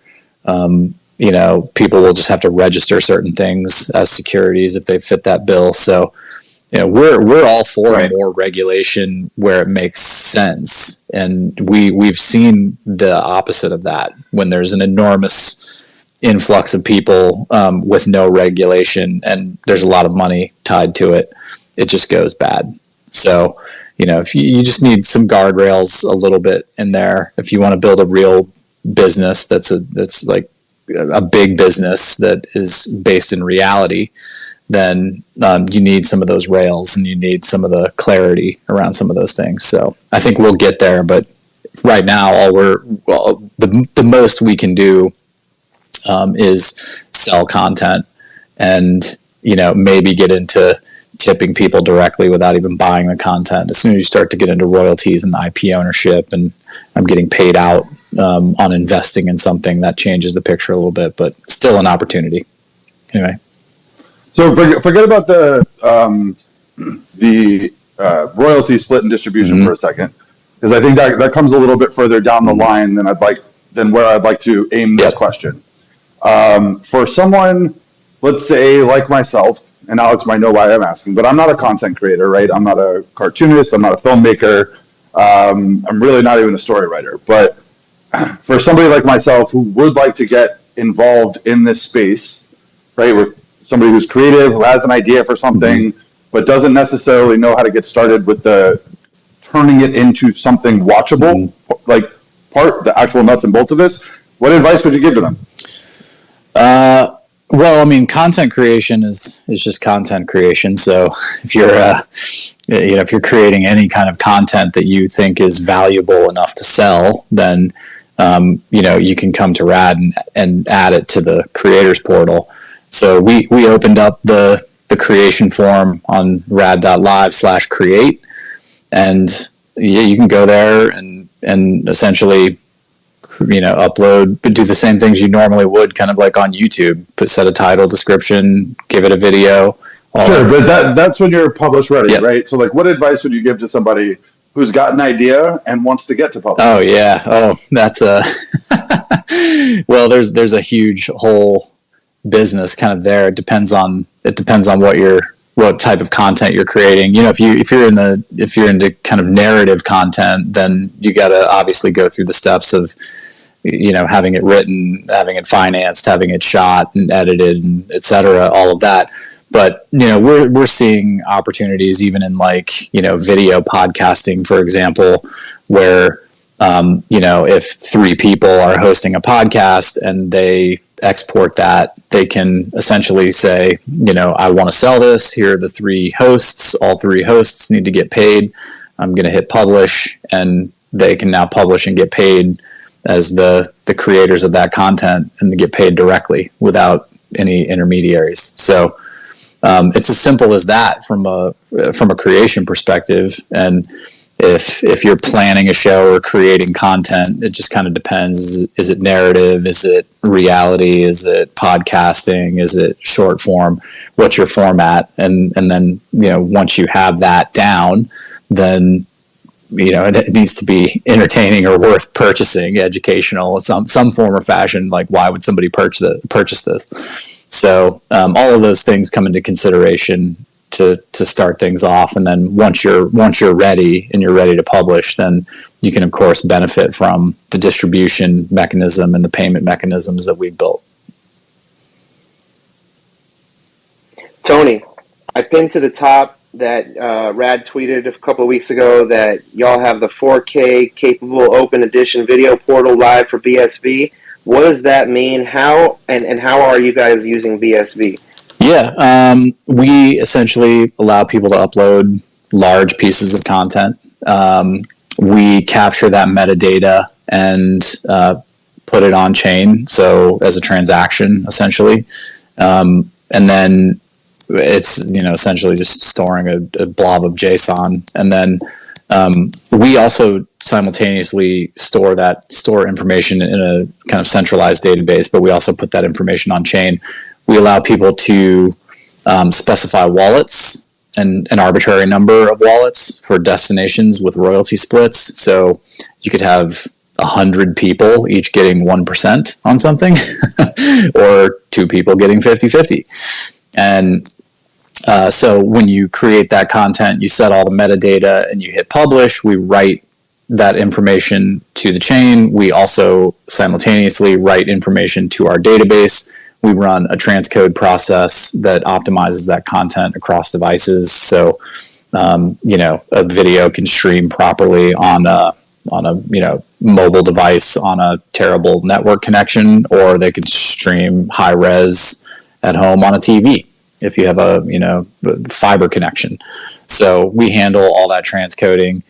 people will just have to register certain things as securities if they fit that bill. So, we're all for more regulation where it makes sense, and we've seen the opposite of that when there's an enormous influx of people with no regulation, and there's a lot of money tied to it. It just goes bad. So, if you just need some guardrails a little bit in there, if you want to build a real business that's like a big business that is based in reality, then you need some of those rails, and you need some of the clarity around some of those things. So I think we'll get there, but right now, the most we can do is sell content, and maybe get into tipping people directly without even buying the content. As soon as you start to get into royalties and IP ownership, and I'm getting paid out on investing in something, that changes the picture a little bit, but still an opportunity. Anyway. So forget about the royalty split and distribution for a second, because I think that comes a little bit further down the line than where I'd like to aim this question. For someone, let's say like myself, and Alex might know why I'm asking, but I'm not a content creator, right? I'm not a cartoonist. I'm not a filmmaker. I'm really not even a story writer. But for somebody like myself who would like to get involved in this space, right, with somebody who's creative, who has an idea for something, but doesn't necessarily know how to get started with turning it into something watchable, like the actual nuts and bolts of this, what advice would you give to them? Well, I mean, content creation is just content creation. So if you're, if you're creating any kind of content that you think is valuable enough to sell, then, you can come to Rad and add it to the creators portal. So we opened up the creation form on rad.live/create, and you can go there and essentially upload, but do the same things you normally would, kind of like on YouTube. Set a title, description, give it a video. Sure, but that's when you're publish ready, right? So, like, what advice would you give to somebody who's got an idea and wants to get to publish? Oh yeah, that's a well. There's a huge whole business kind of there. It depends on what type of content you're creating. If you're into kind of narrative content, then you got to obviously go through the steps of having it written, having it financed, having it shot and edited, and etc. All of that. But we're seeing opportunities even in video podcasting, for example, where if 3 people are hosting a podcast and they export that, they can essentially say, I want to sell this. Here are the 3 hosts. All 3 hosts need to get paid I'm going to hit publish, and they can now publish and get paid as the creators of that content, and they get paid directly without any intermediaries. So it's as simple as that from a creation perspective. And if you're planning a show or creating content, it just kind of depends. Is it narrative? Is it reality? Is it podcasting? Is it short form? What's your format? And then, once you have that down, then it needs to be entertaining or worth purchasing, educational, some form or fashion. Like, why would somebody purchase this? So all of those things come into consideration to start things off. And then once you're ready and you're ready to publish, then you can of course benefit from the distribution mechanism and the payment mechanisms that we've built. Tony, I pinned to the top that Rad tweeted a couple of weeks ago that y'all have the 4K capable open edition video portal live for BSV. What does that mean? How and how are you guys using BSV? Yeah, we essentially allow people to upload large pieces of content. We capture that metadata and put it on chain, so as a transaction essentially, and then it's essentially just storing a blob of JSON, and then we also simultaneously store information in a kind of centralized database, but we also put that information on chain. We allow people to specify wallets and an arbitrary number of wallets for destinations with royalty splits. So you could have 100 people each getting 1% on something, or 2 people getting 50-50. And so when you create that content, you set all the metadata and you hit publish. We write that information to the chain. We also simultaneously write information to our database. We run a transcode process that optimizes that content across devices. So, a video can stream properly on a mobile device on a terrible network connection, or they can stream high res at home on a TV if you have a fiber connection. So we handle all that transcoding.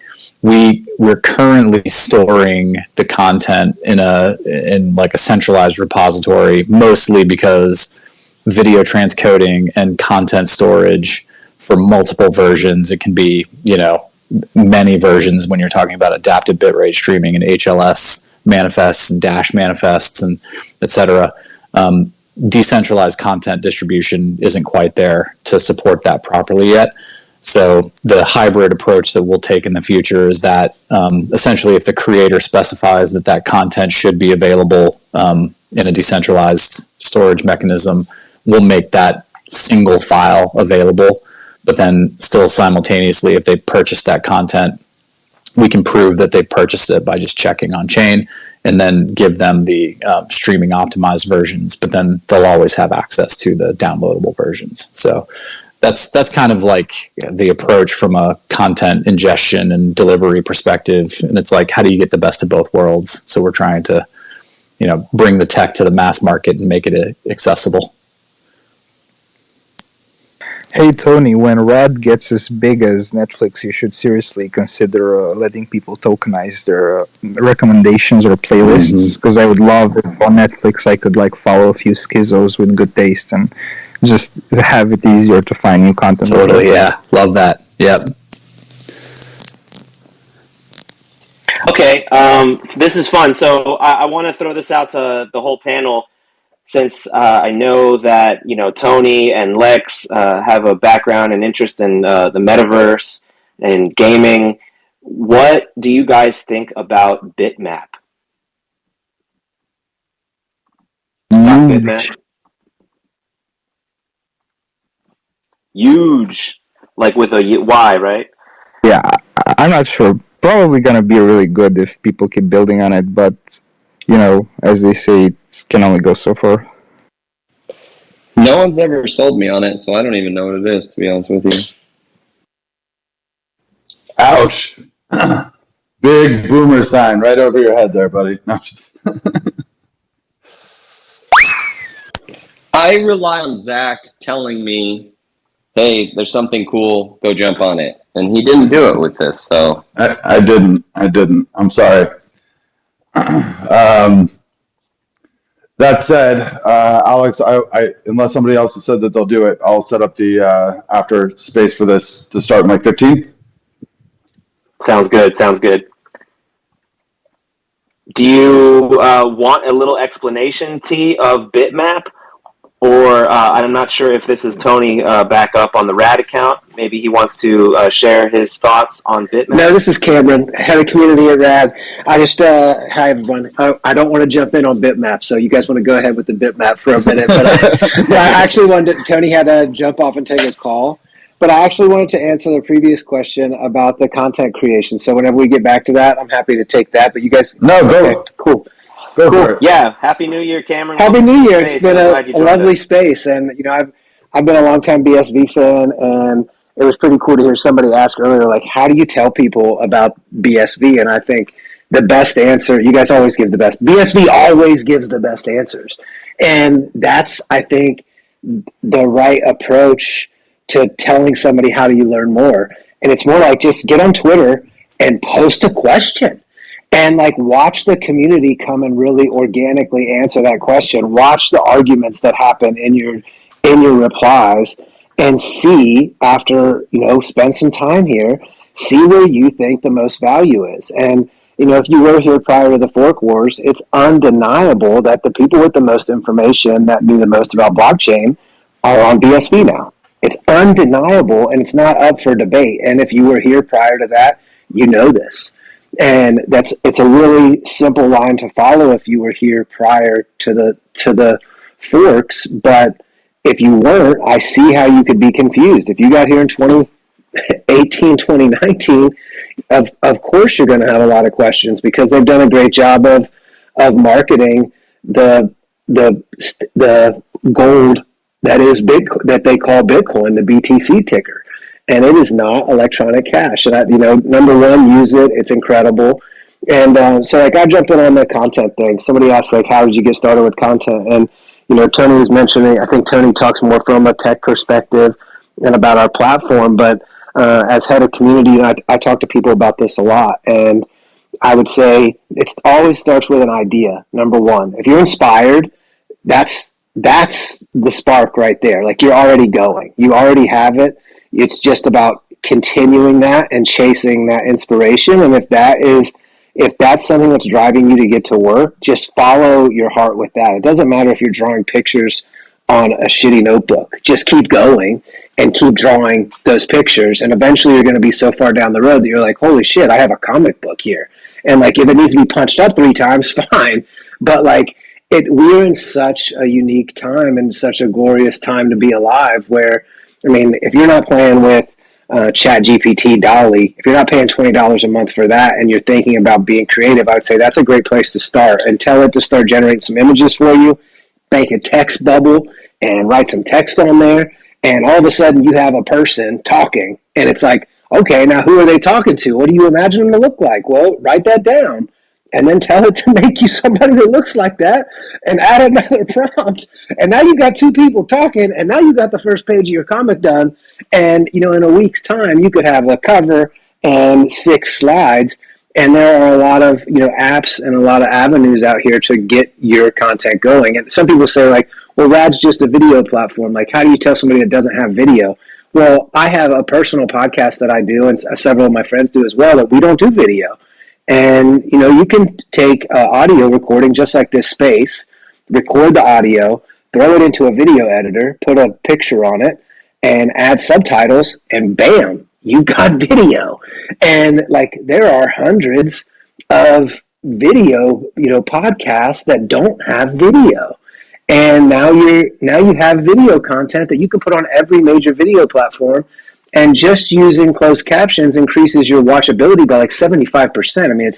We're currently storing the content in like a centralized repository, mostly because video transcoding and content storage for multiple versions, it can be many versions when you're talking about adaptive bitrate streaming and HLS manifests and dash manifests and etc. Decentralized content distribution isn't quite there to support that properly yet. So the hybrid approach that we'll take in the future is that essentially if the creator specifies that content should be available in a decentralized storage mechanism, we'll make that single file available. But then still simultaneously, if they purchase that content, we can prove that they purchased it by just checking on chain, and then give them the streaming optimized versions. But then they'll always have access to the downloadable versions. So that's kind of like the approach from a content ingestion and delivery perspective. And it's like, how do you get the best of both worlds? So we're trying to, bring the tech to the mass market and make it accessible. Hey Tony, when Rad gets as big as Netflix, you should seriously consider letting people tokenize their recommendations or playlists. Because I would love if on Netflix I could follow a few schizos with good taste and just have it easier to find new content. Totally, yeah, love that. Yep. Okay, this is fun. So I want to throw this out to the whole panel. Since I know that Tony and Lex have a background and interest in the metaverse and gaming, what do you guys think about Bitmap? Bitmap? Huge, like with a Y, right? Yeah, I'm not sure. Probably gonna be really good if people keep building on it, but as they say, it can only go so far. No one's ever sold me on it, so I don't even know what it is, to be honest with you. Ouch. Big boomer sign right over your head there, buddy. No. I rely on Zach telling me hey, there's something cool, go jump on it. And he didn't do it with this, so. I didn't. I'm sorry. That said, Alex, unless somebody else has said that they'll do it, I'll set up the after space for this to start in like 15. Sounds good. Sounds good. Do you want a little explanation, T, of Bitmap? Or I'm not sure if this is Tony back up on the RAD account. Maybe he wants to share his thoughts on Bitmap. No, this is Cameron, head of community at RAD. I just, hi everyone. I don't want to jump in on Bitmap, so you guys want to go ahead with the Bitmap for a minute. But I actually wanted Tony had to jump off and take a call. But I actually wanted to answer the previous question about the content creation. So whenever we get back to that, I'm happy to take that. But you guys, No, go. Okay, cool. Go Cool. for it. Yeah, Happy New Year, Cameron. Happy New Year. Space. It's been So a glad you joined lovely us. space. And, you know, I've been a longtime BSV fan, and it was pretty cool to hear somebody ask earlier, like, how do you tell people about BSV? And I think the best answer, you guys always give the best. BSV always gives the best answers. And that's, I think, the right approach to telling somebody how do you learn more. And it's more like just get on Twitter and post a question. And like watch the community come and really organically answer that question. Watch the arguments that happen in your replies, and see after spend some time here. See where you think the most value is. And if you were here prior to the fork wars, it's undeniable that the people with the most information that knew the most about blockchain are on BSV now. It's undeniable, and it's not up for debate. And if you were here prior to that, you know this. And it's a really simple line to follow if you were here prior to the forks. But if you weren't, I see how you could be confused. If you got here in 2018, 2019, of course you're going to have a lot of questions, because they've done a great job of marketing the gold that is Bitcoin, that they call Bitcoin, the BTC ticker. And it is not electronic cash. And number one, use it. It's incredible. And so, like, I jumped in on the content thing. Somebody asked, like, how did you get started with content? And Tony was mentioning. I think Tony talks more from a tech perspective and about our platform. But as head of community, I talk to people about this a lot. And I would say it always starts with an idea. Number one, if you're inspired, that's the spark right there. Like, you're already going. You already have it. It's just about continuing that and chasing that inspiration. And if that's something that's driving you to get to work, just follow your heart with that. It doesn't matter if you're drawing pictures on a shitty notebook. Just keep going and keep drawing those pictures. And eventually you're going to be so far down the road that you're like, holy shit, I have a comic book here. And like, if it needs to be punched up 3 times, fine. But like, we're in such a unique time and such a glorious time to be alive where, I mean, if you're not playing with Chat GPT, Dolly, if you're not paying $20 a month for that and you're thinking about being creative, I would say that's a great place to start, and tell it to start generating some images for you, make a text bubble and write some text on there. And all of a sudden you have a person talking, and it's like, okay, now who are they talking to? What do you imagine them to look like? Well, write that down. And then tell it to make you somebody that looks like that, and add another prompt. And now you got 2 people talking, and now you got the first page of your comic done. And, in a week's time, you could have a cover and 6 slides. And there are a lot of, apps and a lot of avenues out here to get your content going. And some people say, like, well, RAD's just a video platform. Like, how do you tell somebody that doesn't have video? Well, I have a personal podcast that I do, and several of my friends do as well, that we don't do video. And, you can take audio recording just like this space, record the audio, throw it into a video editor, put a picture on it, and add subtitles, and bam, you got video. And, like, there are hundreds of video, podcasts that don't have video. And now you have video content that you can put on every major video platform. And just using closed captions increases your watchability by like 75%. I mean,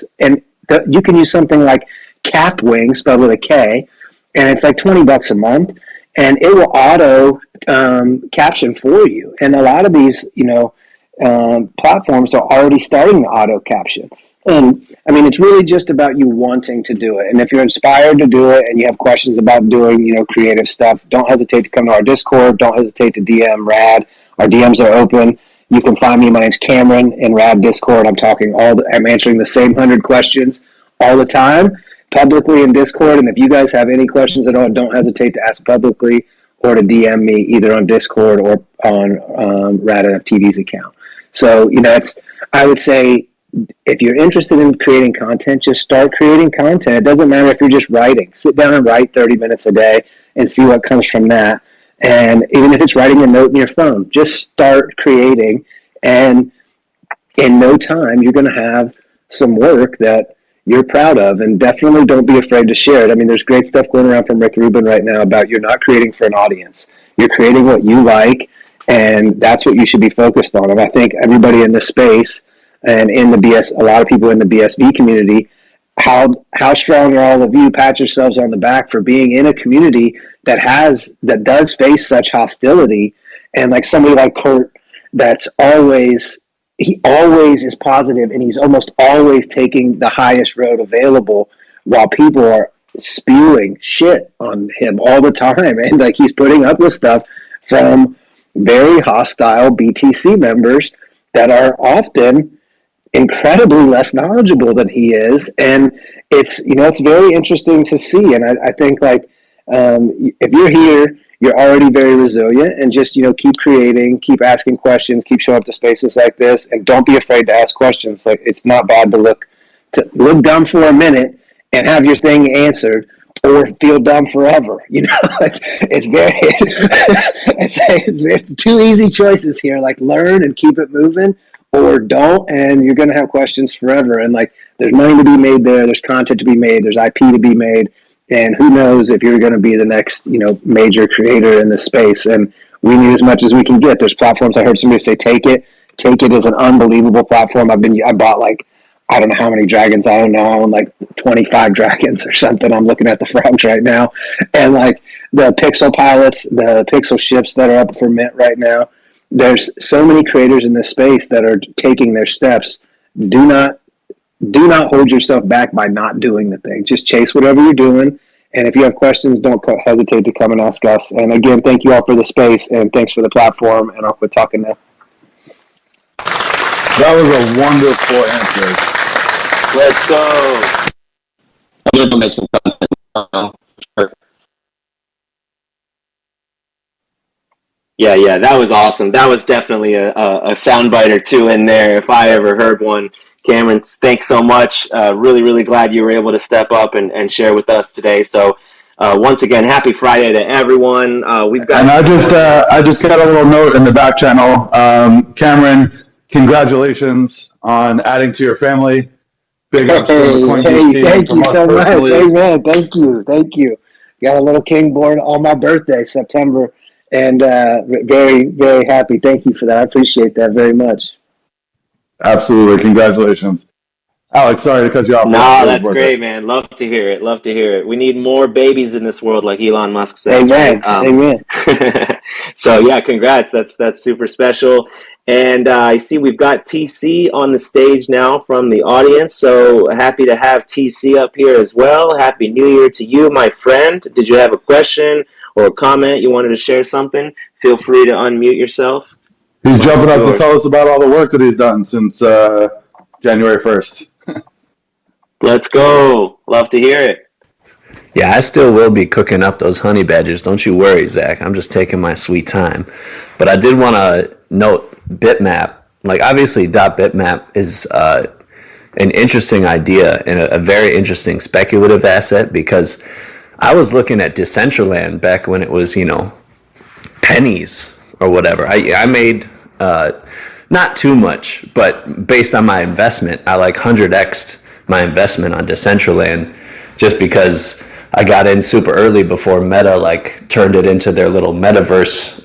you can use something like Capwing, spelled with a K, and it's like $20 a month, and it will auto caption for you. And a lot of these, platforms are already starting to auto caption. And I mean, it's really just about you wanting to do it. And if you're inspired to do it and you have questions about doing, creative stuff, don't hesitate to come to our Discord. Don't hesitate to DM Rad. Our DMs are open. You can find me. My name's Cameron in Rad Discord. I'm answering the same 100 questions all the time publicly in Discord. And if you guys have any questions at all, don't hesitate to ask publicly or to DM me either on Discord or on Rad TV's account. So, I would say, if you're interested in creating content, just start creating content. It doesn't matter if you're just writing. Sit down and write 30 minutes a day and see what comes from that. And even if it's writing a note in your phone, just start creating. And in no time, you're going to have some work that you're proud of. And definitely don't be afraid to share it. I mean, there's great stuff going around from Rick Rubin right now about you're not creating for an audience. You're creating what you like, and that's what you should be focused on. And I think everybody in this space and in a lot of people in the BSV community, how strong are all of you? Pat yourselves on the back for being in a community that does face such hostility, and like somebody like Kurt, he always is positive, and he's almost always taking the highest road available, while people are spewing shit on him all the time, and like he's putting up with stuff from very hostile BTC members that are often incredibly less knowledgeable than he is. And it's very interesting to see. And I think if you're here, you're already very resilient, and just, keep creating, keep asking questions, keep showing up to spaces like this, and don't be afraid to ask questions. Like, it's not bad to look dumb for a minute and have your thing answered, or feel dumb forever. It's very, it's two easy choices here. Like, learn and keep it moving, or don't, and you're going to have questions forever. And there's money to be made there. There's content to be made. There's IP to be made. And who knows if you're going to be the next, major creator in this space. And we need as much as we can get. There's platforms. I heard somebody say, Take It. Take It is an unbelievable platform. I bought I don't know how many dragons I own now. I own 25 dragons or something. I'm looking at the frogs right now. And the pixel pilots, the pixel ships that are up for mint right now. There's so many creators in this space that are taking their steps. Do not hold yourself back by not doing the thing. Just chase whatever you're doing. And if you have questions, don't hesitate to come and ask us. And again, thank you all for the space, and thanks for the platform. And I'll quit talking now. That was a wonderful answer. Let's go. I'm going to make some content. Yeah, that was awesome. That was definitely a soundbite or two in there, if I ever heard one. Cameron, thanks so much. Really, really glad you were able to step up and share with us today. So, once again, happy Friday to everyone. We've got. And I just got a little note in the back channel. Cameron, congratulations on adding to your family. Big ups from the Coin DC. Thank you so much. Amen. Thank you. Got a little king born on my birthday, September. And very, very happy. Thank you for that. I appreciate that very much. Absolutely. Congratulations. Alex, sorry to cut you off. No, that's great, man. Love to hear it. We need more babies in this world, like Elon Musk says. Amen. Right? Amen. So, yeah, congrats. That's super special. And I see we've got TC on the stage now from the audience. So happy to have TC up here as well. Happy New Year to you, my friend. Did you have a question or a comment? You wanted to share something? Feel free to unmute yourself. He's jumping up to tell us about all the work that he's done since January 1st. Let's go. Love to hear it. Yeah, I still will be cooking up those honey badgers. Don't you worry, Zach. I'm just taking my sweet time. But I did want to note bitmap. Obviously, .bitmap is an interesting idea and a very interesting speculative asset, because I was looking at Decentralized back when it was, pennies or whatever. I made not too much, but based on my investment, I 100x'd my investment on Decentralized, just because I got in super early before Meta turned it into their little metaverse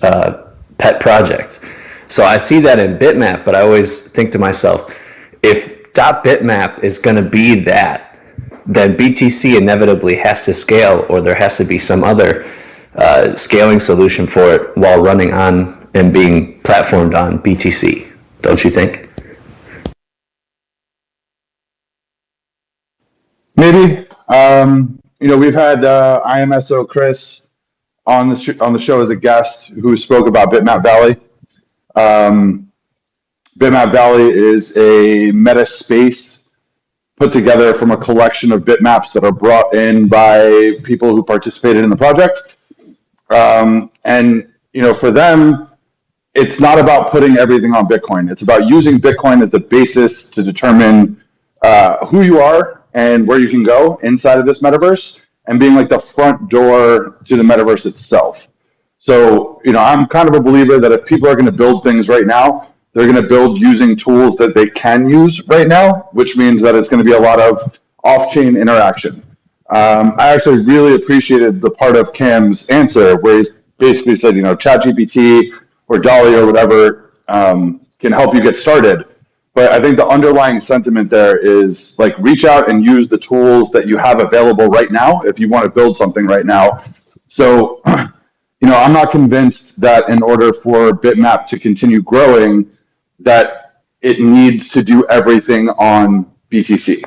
pet project. So I see that in bitmap, but I always think to myself, if .bitmap is going to be that, then BTC inevitably has to scale, or there has to be some other scaling solution for it while running on and being platformed on BTC. Don't you think? Maybe. We've had IMSO Chris on the show as a guest who spoke about Bitmap Valley. Bitmap Valley is a meta space put together from a collection of bitmaps that are brought in by people who participated in the project. For them, it's not about putting everything on Bitcoin. It's about using Bitcoin as the basis to determine who you are and where you can go inside of this metaverse, and being like the front door to the metaverse itself. So, I'm kind of a believer that if people are going to build things right now, they're going to build using tools that they can use right now, which means that it's going to be a lot of off-chain interaction. I actually really appreciated the part of Cam's answer where he basically said, ChatGPT or Dolly or whatever can help you get started. But I think the underlying sentiment there is like, reach out and use the tools that you have available right now if you want to build something right now. So, I'm not convinced that in order for Bitmap to continue growing, that it needs to do everything on BTC.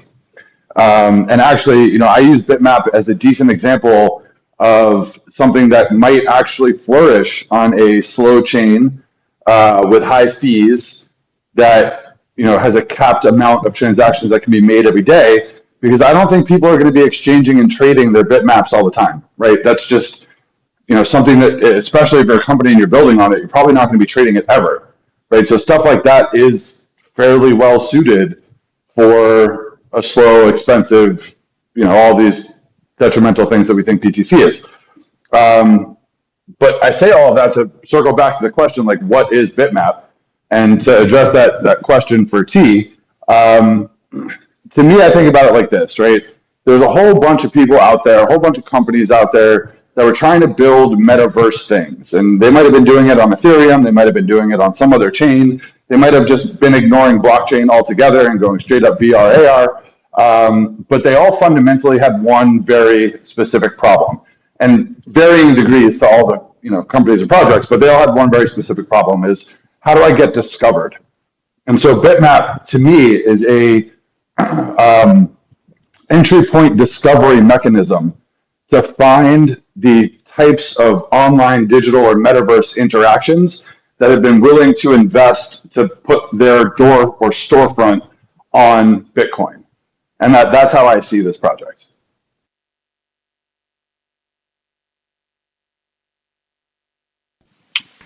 And actually, I use Bitmap as a decent example of something that might actually flourish on a slow chain with high fees that has a capped amount of transactions that can be made every day. Because I don't think people are going to be exchanging and trading their bitmaps all the time, right? That's just something that, especially if you're a company and you're building on it, you're probably not going to be trading it ever, right? So stuff like that is fairly well suited for a slow, expensive, all these detrimental things that we think BTC is. But I say all of that to circle back to the question, like, what is Bitmap? And to address that question for T, to me, I think about it like this, right? There's a whole bunch of people out there, a whole bunch of companies out there that were trying to build metaverse things. And they might have been doing it on Ethereum. They might have been doing it on some other chain. They might have just been ignoring blockchain altogether and going straight up VR, AR. But they all fundamentally had one very specific problem, and varying degrees to all the companies and projects, but they all had one very specific problem: is how do I get discovered? And so Bitmap, to me, is a entry point discovery mechanism to find the types of online, digital, or metaverse interactions that have been willing to invest to put their door or storefront on Bitcoin. And that's how I see this project.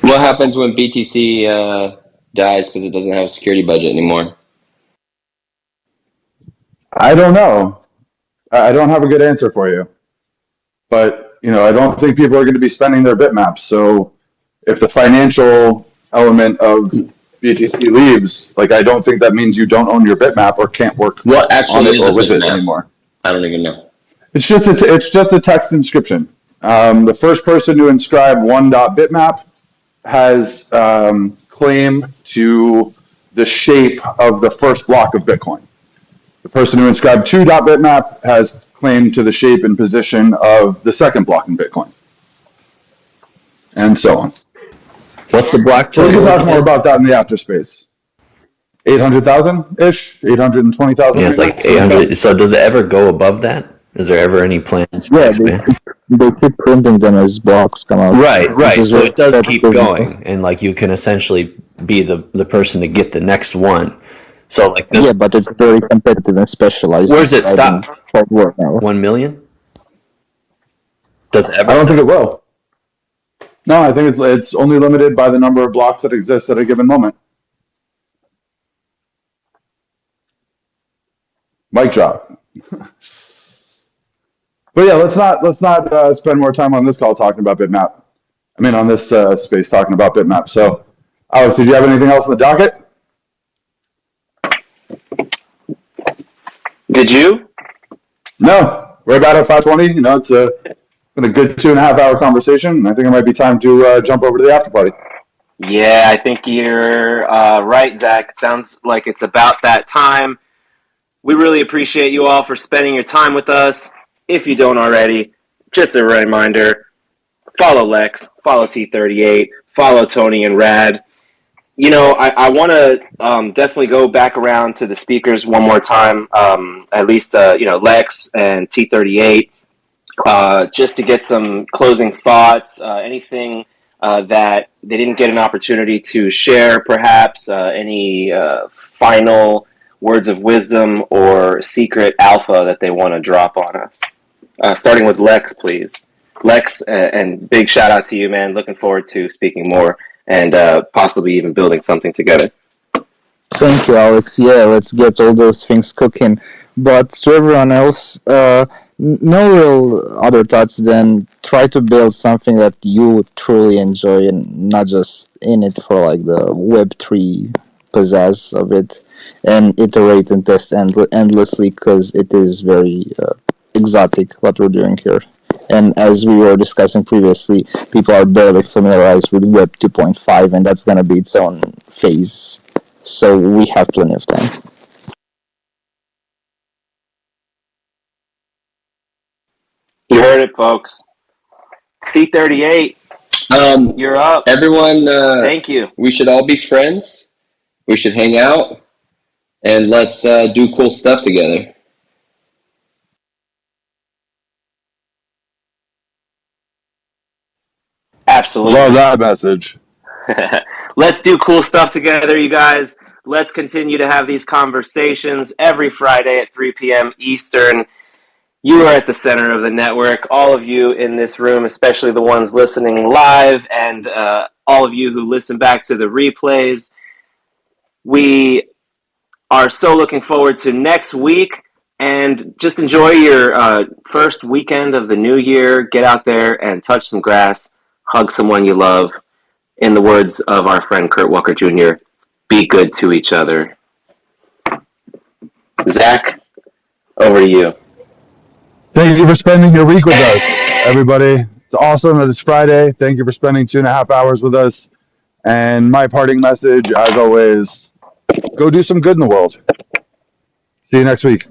What happens when BTC dies because it doesn't have a security budget anymore? I don't know. I don't have a good answer for you. But, I don't think people are going to be spending their bitmaps. So if the financial element of BTC leaves, like, I don't think that means you don't own your bitmap or can't work What actually on it is or a with it bitmap? anymore. I don't even know. It's just a text inscription. The first person to inscribe one .bitmap has claim to the shape of the first block of Bitcoin. The person who inscribed two .bitmap has claim to the shape and position of the second block in Bitcoin, and so on. What's the block So we can total talk more again? about that in the after space. 800,000-ish, 820,000. Yeah, it's like 800. So does it ever go above that? Is there ever any plans to Yeah, expand? they keep printing them as blocks come out. Right. So it does that's keep crazy. going, and like you can essentially be the person to get the next one. So like this, Yeah, but it's very competitive and specialized. where's it I stop? think, quite well now. 1 million? Does it ever I don't think it stop? will. No, I think it's only limited by the number of blocks that exist at a given moment. Mic drop. But yeah, let's not spend more time on this call talking about Bitmap. I mean, on this space talking about Bitmap. So, Alex, did you have anything else on the docket? Did you? No, we're about at 5:20. It's been a good 2.5 hour conversation. I think it might be time to jump over to the after party. Yeah, I think you're right, Zach. It sounds like it's about that time. We really appreciate you all for spending your time with us. If you don't already, just a reminder, follow Lex, follow T38, follow Tony and Rad. I want to definitely go back around to the speakers one more time, at least, Lex and T38, just to get some closing thoughts, anything that they didn't get an opportunity to share, perhaps, any final words of wisdom or secret alpha that they want to drop on us. Starting with Lex, please. Lex, and big shout out to you, man. Looking forward to speaking more and possibly even building something together. Thank you, Alex. Yeah, let's get all those things cooking. But to everyone else, no real other thoughts than try to build something that you truly enjoy and not just in it for like the Web3 pizzazz of it, and iterate and test endlessly because it is very exotic what we're doing here. And as we were discussing previously, people are barely familiarized with Web 2.5, and that's going to be its own phase. So we have plenty of time. You heard it, folks. C38, you're up. Everyone, Thank you. We should all be friends. We should hang out, and let's do cool stuff together. Absolutely. Love that message. Let's do cool stuff together, you guys. Let's continue to have these conversations every Friday at 3 p.m. Eastern. You are at the center of the network. All of you in this room, especially the ones listening live, and all of you who listen back to the replays. We are so looking forward to next week. And just enjoy your first weekend of the new year. Get out there and touch some grass. Hug someone you love. In the words of our friend Kurt Walker Jr., be good to each other. Zach, over to you. Thank you for spending your week with us, everybody. It's awesome that it's Friday. Thank you for spending 2.5 hours with us. And my parting message, as always, go do some good in the world. See you next week.